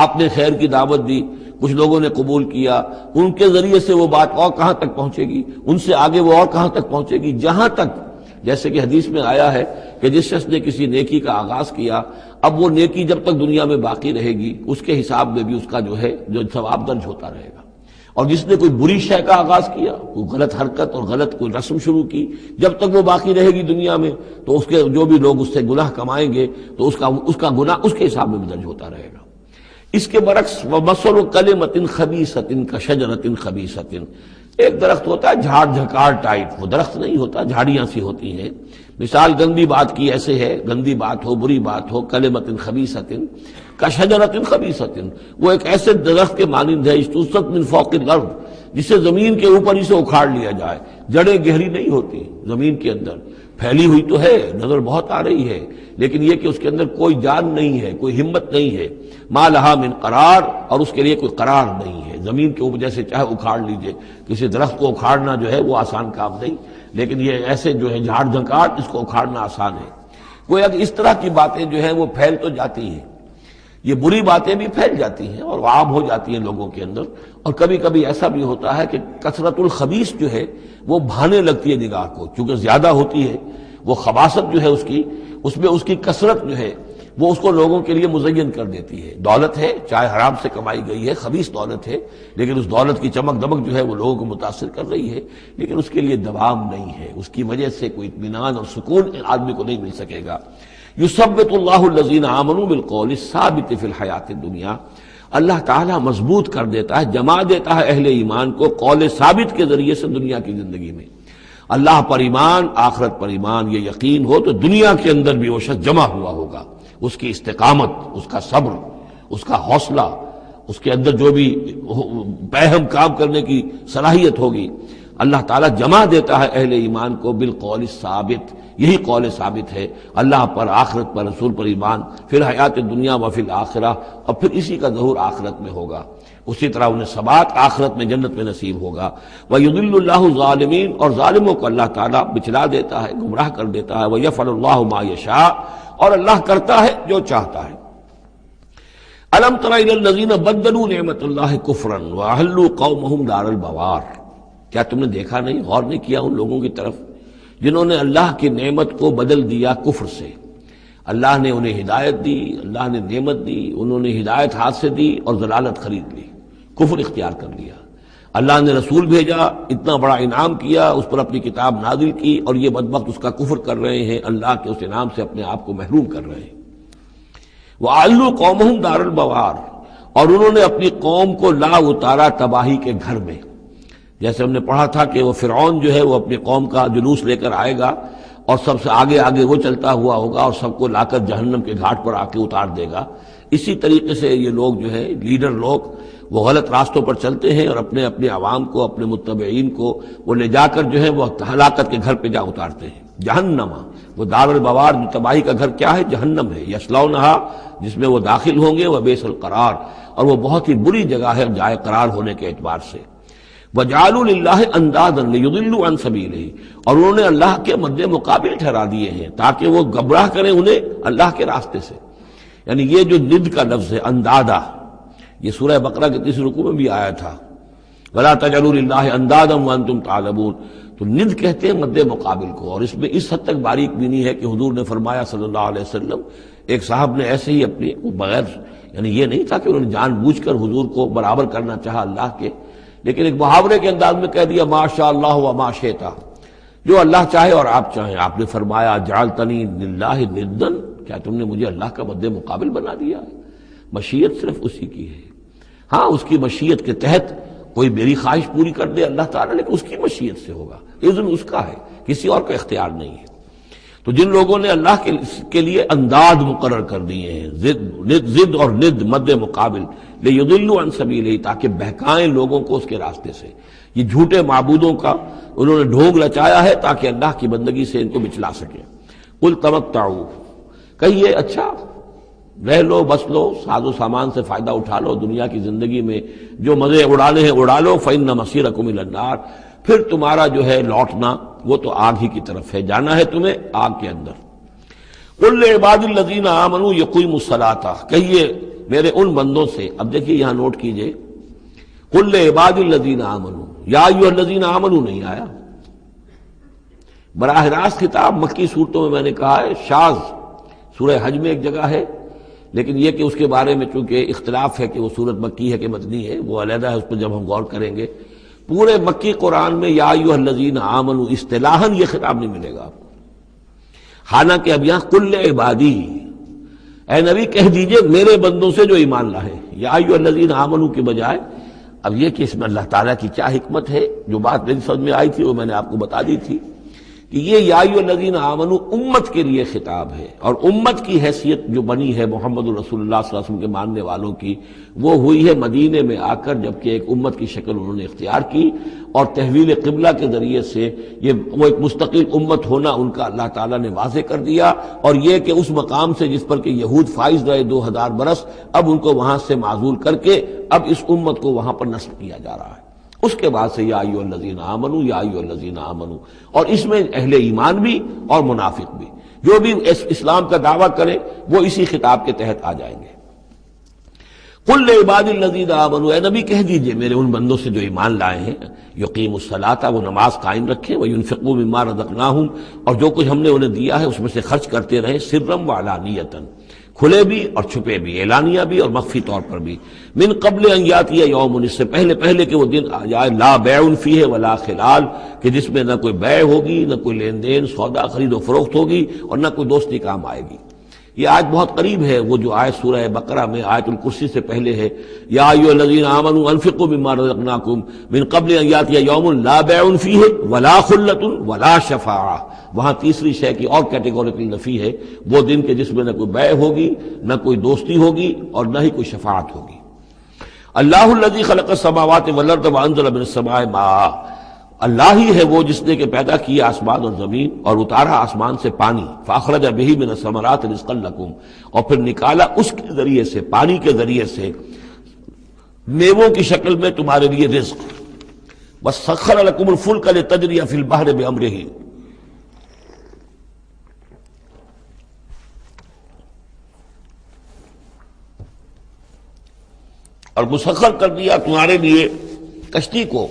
آپ نے خیر کی دعوت دی، کچھ لوگوں نے قبول کیا، ان کے ذریعے سے وہ بات اور کہاں تک پہنچے گی، ان سے آگے وہ اور کہاں تک پہنچے گی، جہاں تک، جیسے کہ حدیث میں آیا ہے کہ جس شخص نے کسی نیکی کا آغاز کیا، اب وہ نیکی جب تک دنیا میں باقی رہے گی اس کے حساب میں بھی اس کا جو ہے جو ثواب درج ہوتا رہے گا، اور جس نے کوئی بری شے کا آغاز کیا، کوئی غلط حرکت اور غلط کوئی رسم شروع کی، جب تک وہ باقی رہے گی دنیا میں تو اس کے جو بھی لوگ اس سے گناہ کمائیں گے تو اس کا گناہ اس کے حساب میں بھی درج ہوتا رہے گا۔ اس کے برعکس وَمَثَلُ كَلِمَةٍ خَبِيثَةٍ كَشَجَرَةٍ خَبِيثَةٍ، ایک درخت ہوتا ہے جھاڑ جھکاڑ ٹائپ، وہ درخت نہیں ہوتا، جھاڑیاں سی ہوتی ہیں، مثال گندی بات کی ایسے ہے، گندی بات ہو، بری بات ہو، کلمۃ خبیثۃ کشجرۃ خبیثۃ، وہ ایک ایسے درخت کے مانند ہے اجتثت من فوق الارض، جسے زمین کے اوپر ہی سے اکھاڑ لیا جائے، جڑیں گہری نہیں ہوتی، زمین کے اندر پھیلی ہوئی تو ہے، نظر بہت آ رہی ہے، لیکن یہ کہ اس کے اندر کوئی جان نہیں ہے، کوئی ہمت نہیں ہے، ما لہا من قرار، اور اس کے لیے کوئی قرار نہیں ہے۔ زمین کے اوپر جیسے چاہے اکھاڑ لیجئے، کسی درخت کو اکھاڑنا جو ہے وہ آسان کام نہیں، لیکن یہ ایسے جو ہے جھاڑ جھنکاڑ، اس کو اکھاڑنا آسان ہے۔ گویا کہ اس طرح کی باتیں جو ہیں وہ پھیل تو جاتی ہیں، یہ بری باتیں بھی پھیل جاتی ہیں اور عام ہو جاتی ہیں لوگوں کے اندر، اور کبھی کبھی ایسا بھی ہوتا ہے کہ کثرت الخبیث جو ہے وہ بھانے لگتی ہے نگاہ کو، چونکہ زیادہ ہوتی ہے وہ خباثت جو ہے اس میں اس کی کثرت جو ہے وہ اس کو لوگوں کے لیے مزین کر دیتی ہے۔ دولت ہے، چاہے حرام سے کمائی گئی ہے، خبیث دولت ہے، لیکن اس دولت کی چمک دمک جو ہے وہ لوگوں کو متاثر کر رہی ہے، لیکن اس کے لیے دوام نہیں ہے، اس کی وجہ سے کوئی اطمینان اور سکون آدمی کو نہیں مل سکے گا۔ یثبت اللہ الذین آمنوا بالقول الثابت فی الحیات الدنیا، اللہ تعالیٰ مضبوط کر دیتا ہے، جما دیتا ہے اہل ایمان کو قول ثابت کے ذریعے سے دنیا کی زندگی میں۔ اللہ پر ایمان، آخرت پر ایمان، یہ یقین ہو تو دنیا کے اندر بھی وہ شخص جمع ہوا ہوگا، اس کی استقامت، اس کا صبر، اس کا حوصلہ، اس کے اندر جو بھی باہم کام کرنے کی صلاحیت ہوگی، اللہ تعالیٰ جمع دیتا ہے اہل ایمان کو بالقول ثابت۔ یہی قول ثابت ہے، اللہ پر، آخرت پر، رسول پر ایمان، پھر حیات دنیا و فی الآخرہ، اور پھر اسی کا ظہور آخرت میں ہوگا۔ اسی طرح انہیں ثبات آخرت میں جنت میں نصیب ہوگا۔ وَيُضِلُّ اللَّهُ الظَّالِمِينَ، اور ظالموں کو اللہ تعالیٰ بچلا دیتا ہے، گمراہ کر دیتا ہے۔ وَيَفْعَلُ اللَّهُ مَا يَشَاءُ، اور اللہ کرتا ہے جو چاہتا ہے۔ أَلَمْ تَرَ إِلَى الَّذِينَ بَدَّلُوا نِعْمَةَ اللَّهِ كُفْرًا وَأَحَلُّوا قَوْمَهُمْ دَارَ الْبَوَارِ، کیا تم نے دیکھا نہیں، غور نہیں کیا ان لوگوں کی طرف جنہوں نے اللہ کی نعمت کو بدل دیا کفر سے؟ اللہ نے انہیں ہدایت دی، اللہ نے نعمت دی، انہوں نے ہدایت ہاتھ سے دی اور ضلالت خرید لی، کفر اختیار کر لیا۔ اللہ نے رسول بھیجا، اتنا بڑا انعام کیا، اس پر اپنی کتاب نازل کی، اور یہ بدبخت اس کا کفر کر رہے ہیں، اللہ کے اس انعام سے اپنے آپ کو محروم کر رہے ہیں۔ وَأَحَلُّوا قَوْمَهُمْ دَارَ الْبَوَارِ، اور انہوں نے اپنی قوم کو لا اتارا تباہی کے گھر میں۔ جیسے ہم نے پڑھا تھا کہ وہ فرعون جو ہے وہ اپنی قوم کا جلوس لے کر آئے گا اور سب سے آگے آگے وہ چلتا ہوا ہوگا اور سب کو لا کر جہنم کے گھاٹ پر آ کے اتار دے گا۔ اسی طریقے سے یہ لوگ جو ہے لیڈر لوگ وہ غلط راستوں پر چلتے ہیں اور اپنے اپنے عوام کو، اپنے متبعین کو وہ لے جا کر جو ہے وہ ہلاکت کے گھر پہ جا اتارتے ہیں۔ جہنم، وہ دار البوار، جو تباہی کا گھر کیا ہے؟ جہنم ہے۔ یصلونھا، جس میں وہ داخل ہوں گے، وبئس القرار، اور وہ بہت ہی بری جگہ ہے جائے قرار ہونے کے اعتبار سے۔ وَجَعَلُوا لِلَّهِ أَندَادًا لِيُضِلُّوا عَن سَبِيلِهِ، اور انہوں نے اللہ کے مد مقابل ٹھہرا دیے ہیں تاکہ وہ گمراہ کریں انہیں اللہ کے راستے سے۔ یعنی یہ جو ند کا لفظ ہے اندادا، یہ سورہ بقرہ کے 30 رکوع میں بھی آیا تھا، وَلَا تَجْعَلُوا لِلَّهِ أَندَادًا وَأَنْتُمْ تَعْلَمُونَ، تو ند کہتے ہیں مد مقابل کو، اور اس میں اس حد تک باریک بھی نہیں ہے کہ حضور نے فرمایا صلی اللہ علیہ وسلم، ایک صاحب نے ایسے ہی اپنی بغیر، یعنی یہ نہیں تھا کہ انہوں نے جان بوجھ کر حضور کو برابر کرنا چاہا اللہ کے، لیکن ایک محاورے کے انداز میں کہہ دیا ما شاء اللہ و ما شئت، جو اللہ چاہے اور آپ چاہیں۔ آپ نے فرمایا جعلتنی للہ ندن، کیا تم نے مجھے اللہ کا مد مقابل بنا دیا ہے؟ مشیت صرف اسی کی ہے، ہاں اس کی مشیت کے تحت کوئی میری خواہش پوری کر دے اللہ تعالیٰ، لیکن اس کی مشیت سے ہوگا، اذن اس کا ہے، کسی اور کا اختیار نہیں ہے۔ تو جن لوگوں نے اللہ کے لیے انداز مقرر کر دیے ہیں، ضد اور ند مد مقابل، لیضلوا عن سبیلہ، تاکہ بہکائیں لوگوں کو اس کے راستے سے، یہ جھوٹے معبودوں کا انہوں نے ڈھونگ رچایا ہے تاکہ اللہ کی بندگی سے ان کو بچلا سکے۔ قل تمتعوا، کہیے اچھا رہ لو، بس لو، ساز و سامان سے فائدہ اٹھا لو، دنیا کی زندگی میں جو مزے اڑانے ہیں اڑا لو، فإن مصیرکم الی النار، پھر تمہارا جو ہے لوٹنا وہ تو آگ ہی کی طرف ہے، جانا ہے تمہیں آگ کے اندر۔ قل لعباد الذین آمنوا یقیموا الصلاۃ، کہیے میرے ان بندوں سے، اب دیکھیے یہاں نوٹ کیجئے، قل لعباد الذین آمنوا، یا ایھا الذین آمنوا نہیں آیا، براہ راست خطاب مکی صورتوں میں نے کہا ہے شاذ، سورہ حج میں ایک جگہ ہے، لیکن یہ کہ اس کے بارے میں چونکہ اختلاف ہے کہ وہ سورت مکی ہے کہ مدنی ہے، وہ علیحدہ ہے، اس پر جب ہم غور کریں گے۔ پورے مکی قرآن میں یا ایھا الذین آمنوا اصطلاحاً یہ خطاب نہیں ملے گا آپ کو، حالانکہ اب یہاں قل عبادی، اے نبی کہہ دیجئے میرے بندوں سے جو ایمان لائے، یا ایھا الذین آمنوا کے بجائے اب یہ کہ اس میں اللہ تعالیٰ کی کیا حکمت ہے، جو بات میری سمجھ میں آئی تھی وہ میں نے آپ کو بتا دی تھی کہ یہ یا ایھا الذین آمنوا امت کے لیے خطاب ہے، اور امت کی حیثیت جو بنی ہے محمد رسول اللہ صلی اللہ علیہ وسلم کے ماننے والوں کی، وہ ہوئی ہے مدینے میں آ کر، جبکہ ایک امت کی شکل انہوں نے اختیار کی، اور تحویل قبلہ کے ذریعے سے یہ وہ ایک مستقل امت ہونا ان کا اللہ تعالیٰ نے واضح کر دیا، اور یہ کہ اس مقام سے جس پر کہ یہود فائز رہے 2000 برس، اب ان کو وہاں سے معزول کر کے اب اس امت کو وہاں پر نصب کیا جا رہا ہے۔ اس کے بعد سے یا ایھا الذین آمنوا، یا ایھا الذین آمنوا، اور اس میں اہل ایمان بھی اور منافق بھی، جو بھی اسلام کا دعویٰ کریں وہ اسی خطاب کے تحت آ جائیں گے۔ قل لعباد الذین آمنوا، اے نبی کہہ دیجئے میرے ان بندوں سے جو ایمان لائے ہیں، یقیموا الصلاۃ، وہ نماز قائم رکھیں، وینفقوا مما رزقناہم، اور جو کچھ ہم نے انہیں دیا ہے اس میں سے خرچ کرتے رہیں، سرا وعلانیۃ، کھلے بھی اور چھپے بھی، اعلانیہ بھی اور مخفی طور پر بھی، من قبل ان یاتی یوم، اس سے پہلے کہ وہ دن آ جائے، لا بیع فیہ ولا خلال، کہ جس میں نہ کوئی بیع ہوگی، نہ کوئی لین دین، سودا خرید و فروخت ہوگی، اور نہ کوئی دوستی کام آئے گی۔ یہ آیت بہت قریب ہے، وہ جو آیت سورہ بقرہ میں آیت الکرسی سے پہلے ہے، یا ایھا الذین آمنوا انفقوا مما رزقناکم من قبل ان یاتی یوم لا بیع فیہ ولا خلۃ ولا شفاعہ. وہاں تیسری شے کی اور کیٹیگوریکل نفی ہے، وہ دن کے جس میں نہ کوئی بیع ہوگی، نہ کوئی دوستی ہوگی، اور نہ ہی کوئی شفاعت ہوگی. اللہ الذی خلق السماوات والارض وانزل من السماء ماء، اللہ ہی ہے وہ جس نے کہ پیدا کیا آسمان اور زمین اور اتارا آسمان سے پانی، فاخرج بہ من الثمرات رزقا لکم، اور پھر نکالا اس کے ذریعے سے، پانی کے ذریعے سے، میووں کی شکل میں تمہارے لیے رزق. وسخر لکم الفلک لتجری فی البحر بامرہ، اور مسخر کر دیا تمہارے لیے کشتی کو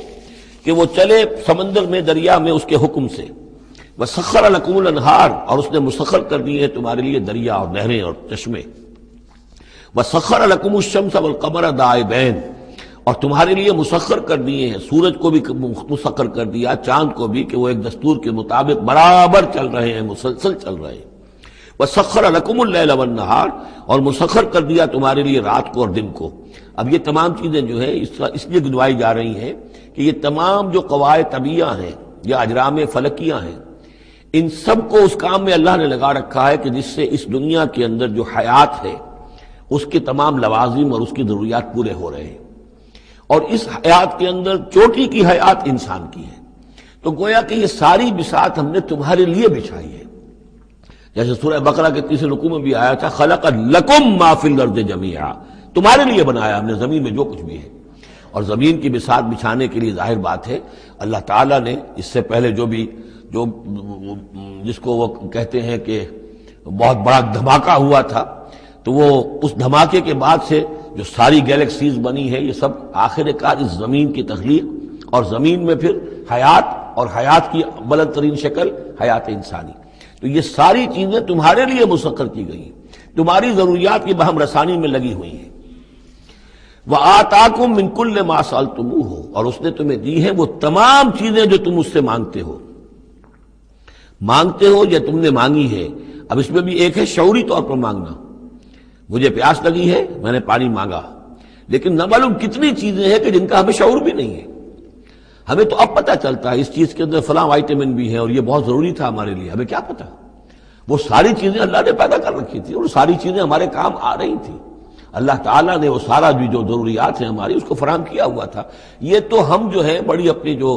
کہ وہ چلے سمندر میں، دریا میں اس کے حکم سے. وسخر لکم الانہار، اور اس نے مسخر کر دی ہے تمہارے لیے دریا اور نہریں اور چشمے. وسخر لکم الشمس والقمر دائبین، اور تمہارے لیے مسخر کر دیے ہیں، سورج کو بھی مسخر کر دیا، چاند کو بھی، کہ وہ ایک دستور کے مطابق برابر چل رہے ہیں، مسلسل چل رہے ہیں. وسخر لکم اللیل والنہار، اور مسخر کر دیا تمہارے لیے رات کو اور دن کو. اب یہ تمام چیزیں جو ہے اس لیے گنوائی جا رہی ہیں کہ یہ تمام جو قواعد طبیعہ ہیں یا اجرام فلکیہ ہیں، ان سب کو اس کام میں اللہ نے لگا رکھا ہے کہ جس سے اس دنیا کے اندر جو حیات ہے اس کے تمام لوازم اور اس کی ضروریات پورے ہو رہے ہیں. اور اس حیات کے اندر چوٹی کی حیات انسان کی ہے. تو گویا کہ یہ ساری بساط ہم نے تمہارے لیے بچھائی ہے. جیسے سورہ بقرہ کے تیسرے رکوع میں بھی آیا تھا، خلق لکم ما فی الارض جمیعا، تمہارے لیے بنایا ہم نے زمین میں جو کچھ بھی ہے. اور زمین کی بساط بچھانے کے لیے ظاہر بات ہے اللہ تعالیٰ نے اس سے پہلے جو جس کو وہ کہتے ہیں کہ بہت بڑا دھماکہ ہوا تھا، تو وہ اس دھماکے کے بعد سے جو ساری گیلیکسیز بنی ہے، یہ سب آخر کار اس زمین کی تخلیق، اور زمین میں پھر حیات، اور حیات کی بلند ترین شکل حیات انسانی. تو یہ ساری چیزیں تمہارے لیے مسخر کی گئی، تمہاری ضروریات کی بہم رسانی میں لگی ہوئی ہیں. وَآتَاكُم مِّن كُلِّ مَا سَأَلْتُمُوهُ، اور اس نے تمہیں دی ہے وہ تمام چیزیں جو تم اس سے مانگتے ہو یا تم نے مانگی ہے. اب اس میں بھی ایک ہے شعوری طور پر مانگنا، مجھے پیاس لگی ہے، میں نے پانی مانگا، لیکن نہ معلوم کتنی چیزیں ہیں کہ جن کا ہمیں شعور بھی نہیں ہے. ہمیں تو اب پتہ چلتا ہے اس چیز کے اندر فلاں وائٹامن بھی ہے اور یہ بہت ضروری تھا ہمارے لیے، ہمیں کیا پتہ. وہ ساری چیزیں اللہ نے پیدا کر رکھی تھی اور ساری چیزیں ہمارے کام آ رہی تھی. اللہ تعالیٰ نے وہ سارا بھی جو ضروریات ہیں ہماری اس کو فراہم کیا ہوا تھا. یہ تو ہم جو ہے بڑی اپنی جو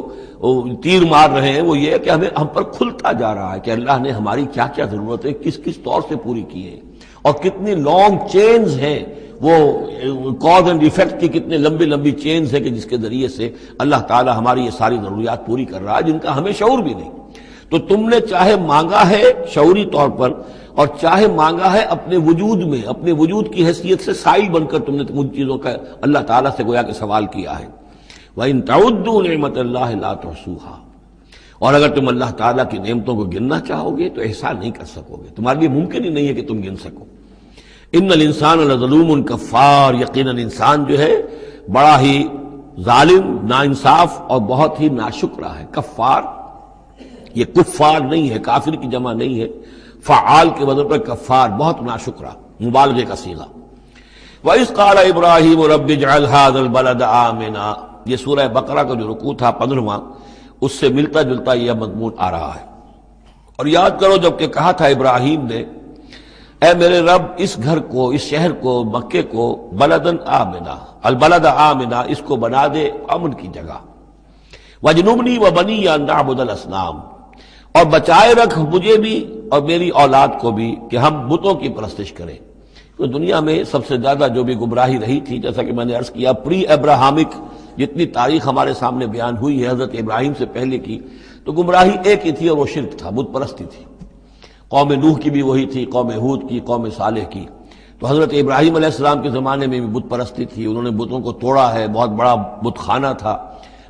تیر مار رہے ہیں وہ یہ ہے کہ ہم پر کھلتا جا رہا ہے کہ اللہ نے ہماری کیا کیا ضرورتیں کس کس طور سے پوری کی ہیں، اور کتنی لانگ چینز ہیں، وہ کاز اینڈ ایفیکٹ کی کتنے لمبی چینز ہیں کہ جس کے ذریعے سے اللہ تعالیٰ ہماری یہ ساری ضروریات پوری کر رہا ہے جن کا ہمیں شعور بھی نہیں. تو تم نے چاہے مانگا ہے شعوری طور پر، اور چاہے مانگا ہے اپنے وجود میں، اپنے وجود کی حیثیت سے سائل بن کر تم نے ان چیزوں کا اللہ تعالیٰ سے گویا کہ سوال کیا ہے. وَإِن تَعُدُّوا نِعْمَتَ اللَّهِ لَا تُحْصُوهَا، اور اگر تم اللہ تعالیٰ کی نعمتوں کو گننا چاہو گے تو احسان نہیں کر سکو گے، تمہارے لیے ممکن ہی نہیں ہے کہ تم گن سکو. ان الانسان لظلوم کفار، یقیناً انسان جو ہے بڑا ہی ظالم، ناانصاف اور بہت ہی ناشکرا ہے. کفار، یہ کفار نہیں ہے، کافر کی جمع نہیں ہے، فعال کے وزن پر کفار، بہت ناشکرا، مبالغے کا صیغہ. وَإِذْ قَالَ إِبْرَاهِيمُ رَبِّ اجْعَلْ هَٰذَا الْبَلَدَ آمِنًا، یہ سورہ بقرہ کا جو رکوع تھا 15واں، اس سے ملتا جلتا یہ مضمون آ رہا ہے. اور یاد کرو جب کہ کہا تھا ابراہیم نے، اے میرے رب اس گھر کو، اس شہر کو، مکے کو، بلدن آمنا، البلد آمنا، اس کو بنا دے امن کی جگہ. وَجْنُبْنِي وَبَنِيَّ أَن نَّعْبُدَ الْأَصْنَامَ، اور بچائے رکھ مجھے بھی اور میری اولاد کو بھی کہ ہم بتوں کی پرستش کریں. تو دنیا میں سب سے زیادہ جو بھی گمراہی رہی تھی، جیسا کہ میں نے عرض کیا، پری ابراہمک جتنی تاریخ ہمارے سامنے بیان ہوئی ہے حضرت ابراہیم سے پہلے کی، تو گمراہی ایک ہی تھی اور وہ شرک تھا، بت پرستی تھی. قوم نوح کی بھی وہی تھی، قوم ہود کی، قوم صالح کی. تو حضرت ابراہیم علیہ السلام کے زمانے میں بھی بت پرستی تھی، انہوں نے بتوں کو توڑا ہے، بہت بڑا بت خانہ تھا.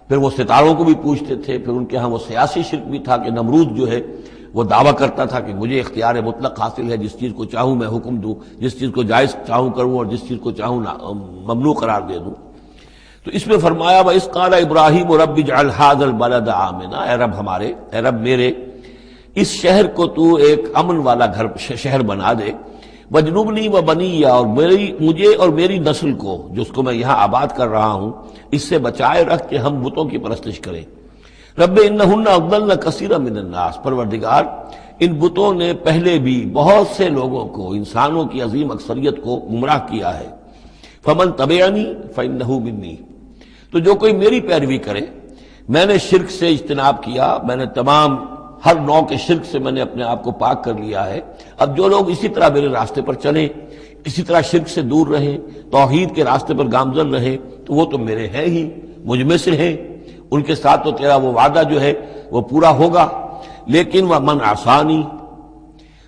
پھر وہ ستاروں کو بھی پوجتے تھے. پھر ان کے ہاں وہ سیاسی شرک بھی تھا کہ نمرود جو ہے وہ دعویٰ کرتا تھا کہ مجھے اختیار مطلق حاصل ہے، جس چیز کو چاہوں میں حکم دوں، جس چیز کو جائز چاہوں کروں اور جس چیز کو چاہوں ممنوع قرار دے دوں. تو اس میں فرمایا وَإِذْ قَالَ إِبْرَاهِيمُ رَبِّ اجْعَلْ هَٰذَا الْبَلَدَ آمِنًا، اے رب ہمارے، اے رب میرے، اس شہر کو تو ایک امن والا گھر شہر بنا دے. وجنبنی و بنیہ، اور مجھے اور میری نسل کو، جس کو میں یہاں آباد کر رہا ہوں، اس سے بچائے رکھ کہ ہم بتوں کی پرستش کریں۔ رب انہن اضللن کثیرا من الناس، پروردگار ان بتوں نے پہلے بھی بہت سے لوگوں کو، انسانوں کی عظیم اکثریت کو گمراہ کیا ہے۔ فمن تبعنی فانہ منی، تو جو کوئی میری پیروی کرے، میں نے شرک سے اجتناب کیا، میں نے تمام ہر نوع کے شرک سے میں نے اپنے آپ کو پاک کر لیا ہے۔ اب جو لوگ اسی طرح میرے راستے پر چلیں، اسی طرح شرک سے دور رہیں، توحید کے راستے پر گامزن رہیں، تو وہ تو میرے ہیں ہی، مجھ میں سے ہیں، ان کے ساتھ تو تیرا وہ وعدہ جو ہے وہ پورا ہوگا۔ لیکن ومن عصانی،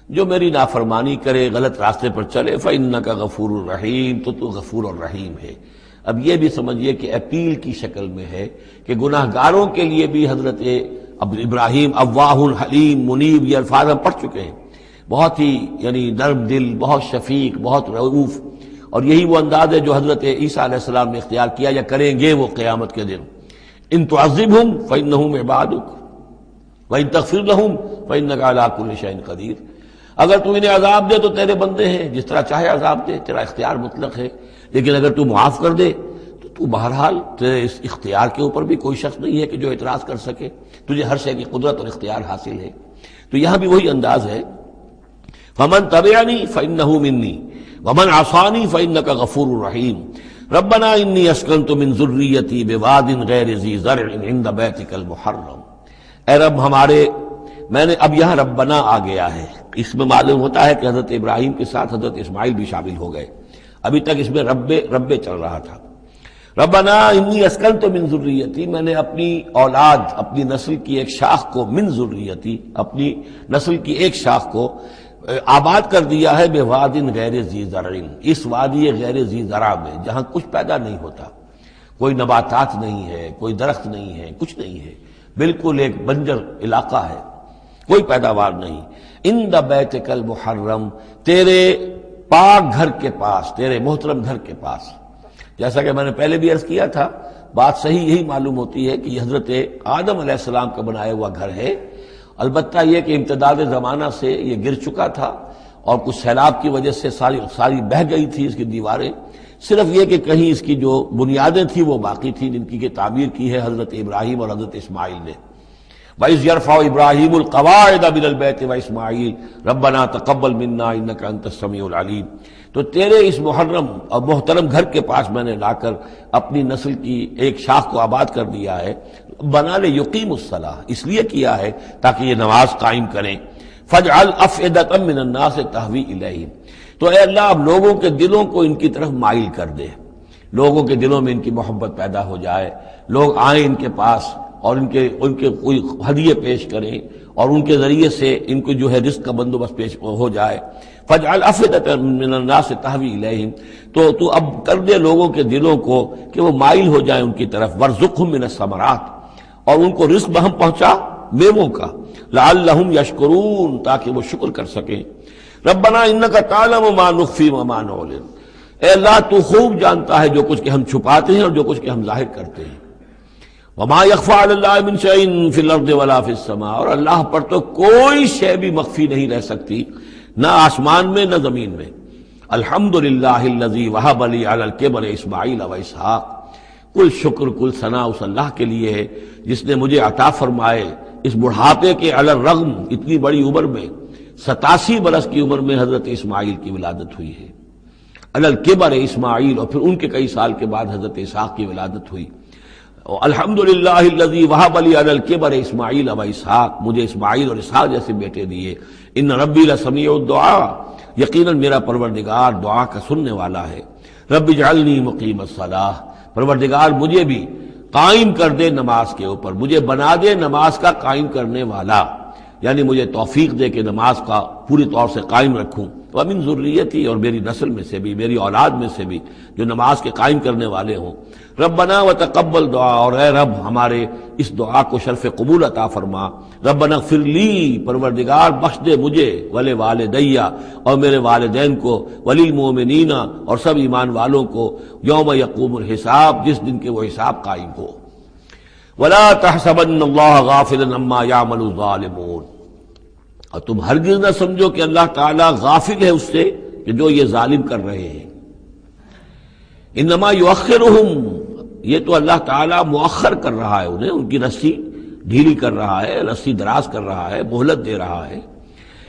جو میری نافرمانی کرے، غلط راستے پر چلے، فإنک غفور الرحیم، تو غفور الرحیم ہے۔ اب یہ بھی سمجھیے کہ اپیل کی شکل میں ہے کہ گناہ گاروں کے لیے بھی حضرت ابراہیم اواہ حلیم منیب، یہ الفاظ ہم پڑھ چکے ہیں، بہت ہی یعنی نرم دل، بہت شفیق، بہت رؤوف، اور یہی وہ انداز ہے جو حضرت عیسیٰ علیہ السلام نے اختیار کیا یا کریں گے وہ قیامت کے دن۔ ان تعذبہم فإنہم عبادک وإن تغفر لہم فإنک علی کل شیء قدیر، اگر تو انہیں عذاب دے تو تیرے بندے ہیں، جس طرح چاہے عذاب دے، تیرا اختیار مطلق ہے، لیکن اگر تو معاف کر دے تو بہرحال تیرے اس اختیار کے اوپر بھی کوئی شخص نہیں ہے کہ جو اعتراض کر سکے، تجھے ہر شے کی قدرت اور اختیار حاصل ہے۔ تو یہاں بھی وہی انداز ہے، فمن تبعنی فإنہ منی ومن عصانی فإنک غفور رحیم۔ ربنا انی اسکنت من ذریتی بواد غیر ذی زرع عند بیتک المحرم، اے رب ہمارے، میں نے اب یہاں ربنا آ گیا ہے، اس میں معلوم ہوتا ہے کہ حضرت ابراہیم کے ساتھ حضرت اسماعیل بھی شامل ہو گئے، ابھی تک اس میں رب چل رہا تھا۔ ربنا انی اسکنت من ذریتی، میں نے اپنی اولاد، اپنی نسل کی ایک شاخ کو، من ذریتی، اپنی نسل کی ایک شاخ کو آباد کر دیا ہے، بواد غیر ذی زرع، اس وادی غیر ذی زرع میں، جہاں کچھ پیدا نہیں ہوتا، کوئی نباتات نہیں ہے، کوئی درخت نہیں ہے، کچھ نہیں ہے، بالکل ایک بنجر علاقہ ہے، کوئی پیداوار نہیں۔ عند بیتک المحرم، تیرے پاک گھر کے پاس، تیرے محترم گھر کے پاس۔ جیسا کہ میں نے پہلے بھی عرض کیا تھا، بات صحیح یہی معلوم ہوتی ہے کہ یہ حضرت آدم علیہ السلام کا بنایا ہوا گھر ہے، البتہ یہ کہ امتداد زمانہ سے یہ گر چکا تھا اور کچھ سیلاب کی وجہ سے ساری بہہ گئی تھی اس کی دیواریں، صرف یہ کہ کہیں اس کی جو بنیادیں تھیں وہ باقی تھیں، جن کی کہ تعمیر کی ہے حضرت ابراہیم اور حضرت اسماعیل نے۔ وَإِذْ يَرْفَعُ إِبْرَاهِيمُ الْقَوَاعِدَ مِنَ الْبَيْتِ وَإِسْمَاعِيلُ رَبَّنَا تَقَبَّلْ مِنَّا إِنَّكَ أَنْتَ السَّمِيعُ الْعَلِيمُ، تو تیرے اس محرم اور محترم گھر کے پاس میں نے لا کر اپنی نسل کی ایک شاخ کو آباد کر دیا ہے، بنا لے یقیم الصلاح، اس لیے کیا ہے تاکہ یہ نماز قائم کریں۔ فَاجْعَلْ أَفْئِدَةً مِّنَ النَّاسِ تَهْوِي إِلَيْهِمْ، تو اے اللہ اب لوگوں کے دلوں کو ان کی طرف مائل کر دے، لوگوں کے دلوں میں ان کی محبت پیدا ہو جائے، لوگ آئیں ان کے پاس اور ان کے کوئی ہدیے پیش کریں اور ان کے ذریعے سے ان کو جو ہے رزق کا بندوبست پیش ہو جائے۔ فَاجْعَلْ أَفْئِدَةً مِّنَ النَّاسِ تَهْوِي إِلَيْهِمْ، تو اب کر دے لوگوں کے دلوں کو کہ وہ مائل ہو جائیں ان کی طرف۔ وَارْزُقْهُم مِّنَ الثَّمَرَاتِ، اور ان کو رزق ہم پہنچا میووں کا، لَعَلَّهُمْ يَشْكُرُونَ، تاکہ وہ شکر کر سکیں۔ رَبَّنَا إِنَّكَ تَعْلَمُ مَا نُخْفِي وَمَا نُعْلِنُ، اے اللہ تو خوب جانتا ہے جو کچھ کہ ہم چھپاتے ہیں اور جو کچھ کہ ہم ظاہر کرتے ہیں۔ وَمَا يَخْفَىٰ عَلَى اللَّهِ مِن شَيْءٍ فِي الْأَرْضِ وَلَا فِي السَّمَاءِ، اور اللہ پر تو کوئی شے بھی مخفی نہیں رہ سکتی، نہ آسمان میں نہ زمین میں۔ الحمدللہ الذی وہب لی علی الکبر اسماعیل و اسحاق، کل شکر کل ثنا اس اللہ کے لیے ہے جس نے مجھے عطا فرمائے اس بڑھاپے کے علی الرغم، اتنی بڑی عمر میں، 87 برس کی عمر میں حضرت اسماعیل کی ولادت ہوئی ہے۔ علی الکبر اسماعیل، اور پھر ان کے کئی سال کے بعد حضرت اسحاق کی ولادت ہوئی۔ الحمدللہ الذی وہب لی علی الکبر اسماعیل و اسحاق، مجھے اسماعیل اور اسحاق جیسے بیٹے دیے۔ ان ربی لسمیع الدعاء، یقیناً میرا پروردگار دعا کا سننے والا ہے۔ رب اجعلنی مقیم الصلاۃ، پروردگار مجھے بھی قائم کر دے نماز کے اوپر، مجھے بنا دے نماز کا قائم کرنے والا، یعنی مجھے توفیق دے کہ نماز کا پوری طور سے قائم رکھوں۔ ومن ذریتی، اور میری نسل میں سے بھی، میری اولاد میں سے بھی جو نماز کے قائم کرنے والے ہوں۔ ربنا وتقبل دعا، اور اے رب ہمارے اس دعا کو شرف قبول عطا فرما۔ ربنا اغفر لی، پروردگار بخش دے مجھے، ولوالدیہ، اور میرے والدین کو، وللمؤمنین، اور سب ایمان والوں کو، یوم یقوم الحساب، جس دن کے وہ حساب قائم ہو۔ ولا تحسبن اللہ غافلا عما یعمل الظالمون، اور تم ہرگز نہ سمجھو کہ اللہ تعالیٰ غافل ہے اس سے کہ جو یہ ظالم کر رہے ہیں. انما یؤخرہم، یہ تو اللہ تعالیٰ مؤخر کر رہا ہے انہیں، ان کی رسی ڈھیلی کر رہا ہے، رسی دراز کر رہا ہے، مہلت دے رہا ہے.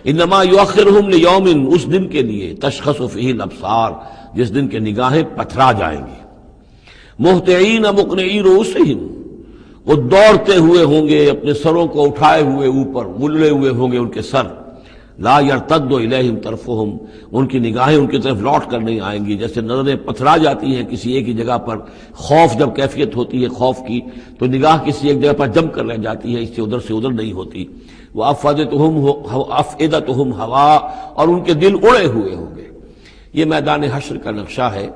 انما یؤخرہم لیوم، اس دن کے لیے تشخص فیہ الابصار، جس دن کے نگاہیں پتھرا جائیں گی. مہطعین مقنعی رؤوسہم، وہ دوڑتے ہوئے ہوں گے، اپنے سروں کو اٹھائے ہوئے اوپر، گلے ہوئے ہوں گے ان کے سر. لا یرتد الیہم طرفہم، ان کی نگاہیں ان کی طرف لوٹ کر نہیں آئیں گی. جیسے نظریں پتھرا جاتی ہیں کسی ایک ہی جگہ پر، خوف جب کیفیت ہوتی ہے خوف کی تو نگاہ کسی ایک جگہ پر جم کر رہ جاتی ہے، اس سے ادھر نہیں ہوتی. وَأَفْئِدَتُهُمْ ہوا، اور ان کے دل اڑے ہوئے ہوں گے. یہ میدان حشر کا نقشہ ہے.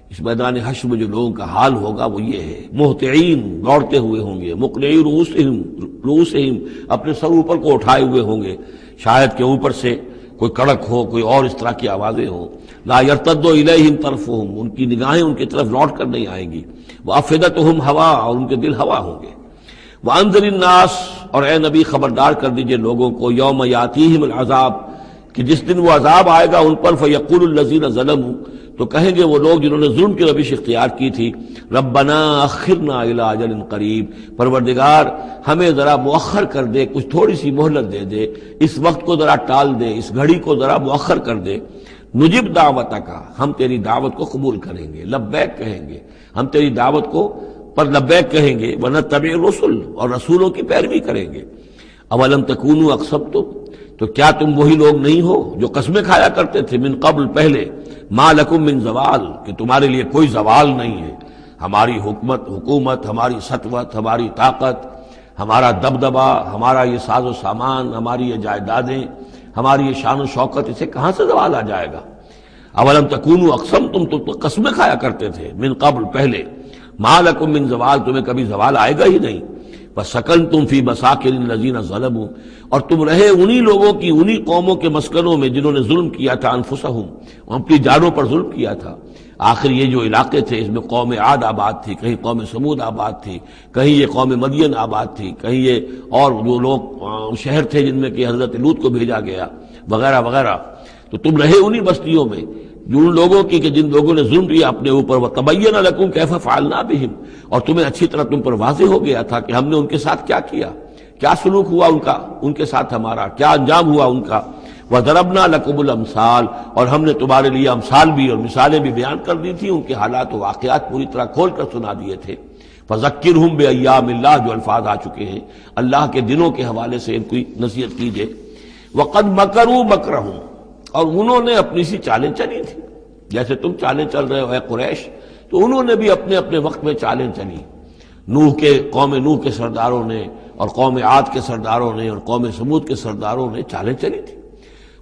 اس میدان حشر میں جو لوگوں کا حال ہوگا وہ یہ ہے، مہطعین، دوڑتے ہوئے ہوں گے، مقنعی رؤوسہم، اپنے سر اوپر کو اٹھائے ہوئے ہوں گے، شاید کہ اوپر سے کوئی کڑک ہو، کوئی اور اس طرح کی آوازیں ہوں. لا یرتد الیہم طرفہم، ان کی نگاہیں ان کی طرف لوٹ کر نہیں آئیں گی. وافئدتہم ہوا، اور ان کے دل ہوا ہوں گے. وانذر الناس، اور اے نبی خبردار کر دیجئے لوگوں کو، یوم یاتیہم العذاب، کہ جس دن وہ عذاب آئے گا ان پر، فیقول الذین ظلموا، تو کہیں گے وہ لوگ جنہوں نے ظلم کی روش اختیار کی تھی، ربنا اخرنا الی اجل قریب، پروردگار ہمیں ذرا مؤخر کر دے، کچھ تھوڑی سی مہلت دے دے، اس وقت کو ذرا ٹال دے، اس گھڑی کو ذرا مؤخر کر دے. نجب دعوتک، ہم تیری دعوت کو قبول کریں گے، لبیک کہیں گے، ہم تیری دعوت کو پر لبیک کہیں گے. ونتبع الرسل، اور رسولوں کی پیروی کریں گے. اولم تکونوا اقسمتم، تو کیا تم وہی لوگ نہیں ہو جو قسمیں کھایا کرتے تھے، من قبل، پہلے، ما لکم من زوال، کہ تمہارے لیے کوئی زوال نہیں ہے. ہماری حکومت، ہماری سطوت، ہماری طاقت، ہمارا دبدبا، ہمارا یہ ساز و سامان، ہماری یہ جائیدادیں، ہماری یہ شان و شوکت، اسے کہاں سے زوال آ جائے گا؟ اولم تکونوا اقسمتم، تم تو قسمیں کھایا کرتے تھے، من قبل، پہلے، ما لکم من زوال، تمہیں کبھی زوال آئے گا ہی نہیں. فسکنتم فی مساکن الذین ظلموا، اور تم رہے انہی لوگوں کی، انہی قوموں کے مسکنوں میں جنہوں نے ظلم کیا تھا، انفسہم، اپنی جانوں پر ظلم کیا تھا. آخر یہ جو علاقے تھے اس میں قوم عاد آباد تھی، کہیں قوم سمود آباد تھی، کہیں یہ قوم مدین آباد تھی، کہیں یہ اور جو لوگ شہر تھے جن میں کہ حضرت لوط کو بھیجا گیا، وغیرہ وغیرہ. تو تم رہے انہی بستیوں میں جو ان لوگوں کی کہ جن لوگوں نے ظلم کیا اپنے اوپر. وَتَبَيَّنَ لَكُمْ كَيْفَ فَعَلْنَا بِهِمْ، اور تمہیں اچھی طرح تم پر واضح ہو گیا تھا کہ ہم نے ان کے ساتھ کیا کیا، کیا سلوک ہوا ان کا، ان کے ساتھ ہمارا کیا انجام ہوا ان کا. وَضَرَبْنَا لَكُمُ الْأَمْثَالَ، اور ہم نے تمہارے لیے امثال بھی اور مثالیں بھی بیان کر دی تھی، ان کے حالات و واقعات پوری طرح کھول کر سنا دیے تھے. فَذَكِّرْهُمْ بِأَيَّامِ اللَّهِ، جو الفاظ آ چکے ہیں اللہ کے دنوں کے حوالے سے ان کی نصیحت کیجیے. وَقَدْ مَكَرُوا مَكْرَهُمْ، اور انہوں نے اپنی سی چالیں چلی تھی، جیسے تم چالیں چل رہے ہو اے قریش، تو انہوں نے بھی اپنے اپنے وقت میں چالیں چلی. قوم نوح کے سرداروں نے، اور قوم عاد کے سرداروں نے، اور قوم سمود کے سرداروں نے چالیں چلی تھی.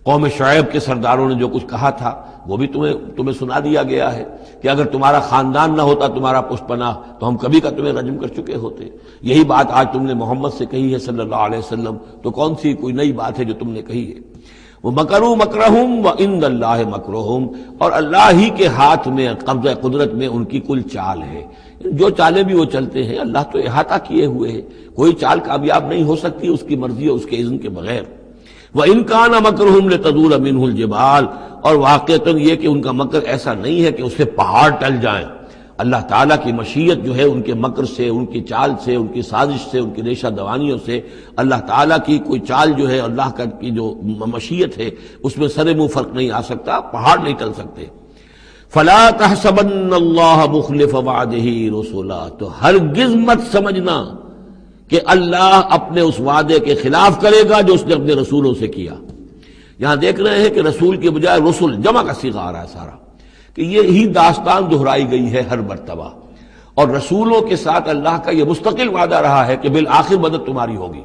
قوم شعیب کے سرداروں نے جو کچھ کہا تھا وہ بھی تمہیں سنا دیا گیا ہے کہ اگر تمہارا خاندان نہ ہوتا، تمہارا پشت پناہ، تو ہم کبھی کا تمہیں رجم کر چکے ہوتے. یہی بات آج تم نے محمد سے کہی ہے صلی اللہ علیہ وسلم، تو کون سی کوئی نئی بات ہے جو تم نے کہی ہے. وَمَكَرُوا مَكْرَهُمْ وَعِندَ اللَّهِ مَكْرُهُمْ، اور اللہ ہی کے ہاتھ میں، قبضہ قدرت میں ان کی کل چال ہے. جو چالیں بھی وہ چلتے ہیں اللہ تو احاطہ کیے ہوئے ہے، کوئی چال کامیاب نہیں ہو سکتی اس کی مرضی اور اس کے اذن کے بغیر. وَإِنْ كَانَ مَكْرُهُمْ لِتَزُولَ مِنْهُ الْجِبَالُ، اور واقعتاً یہ کہ ان کا مکر ایسا نہیں ہے کہ اس سے پہاڑ ٹل جائیں. اللہ تعالیٰ کی مشیت جو ہے ان کے مکر سے، ان کی چال سے، ان کی سازش سے، ان کی ریشہ دوانیوں سے، اللہ تعالیٰ کی کوئی چال جو ہے، اللہ کی جو مشیت ہے اس میں سر منہ فرق نہیں آ سکتا، پہاڑ نہیں ٹل سکتے. فَلَا تَحْسَبَنَّ اللَّهَ مُخْلِفَ وَعْدِهِ رُسُلَهُ، تو ہرگز مت سمجھنا کہ اللہ اپنے اس وعدے کے خلاف کرے گا جو اس نے اپنے رسولوں سے کیا. یہاں دیکھ رہے ہیں کہ رسول کی بجائے رسل، جمع کا صیغہ آ رہا ہے سارا، کہ یہ ہی داستان دہرائی گئی ہے ہر مرتبہ. اور رسولوں کے ساتھ اللہ کا یہ مستقل وعدہ رہا ہے کہ بالآخر مدد تمہاری ہوگی.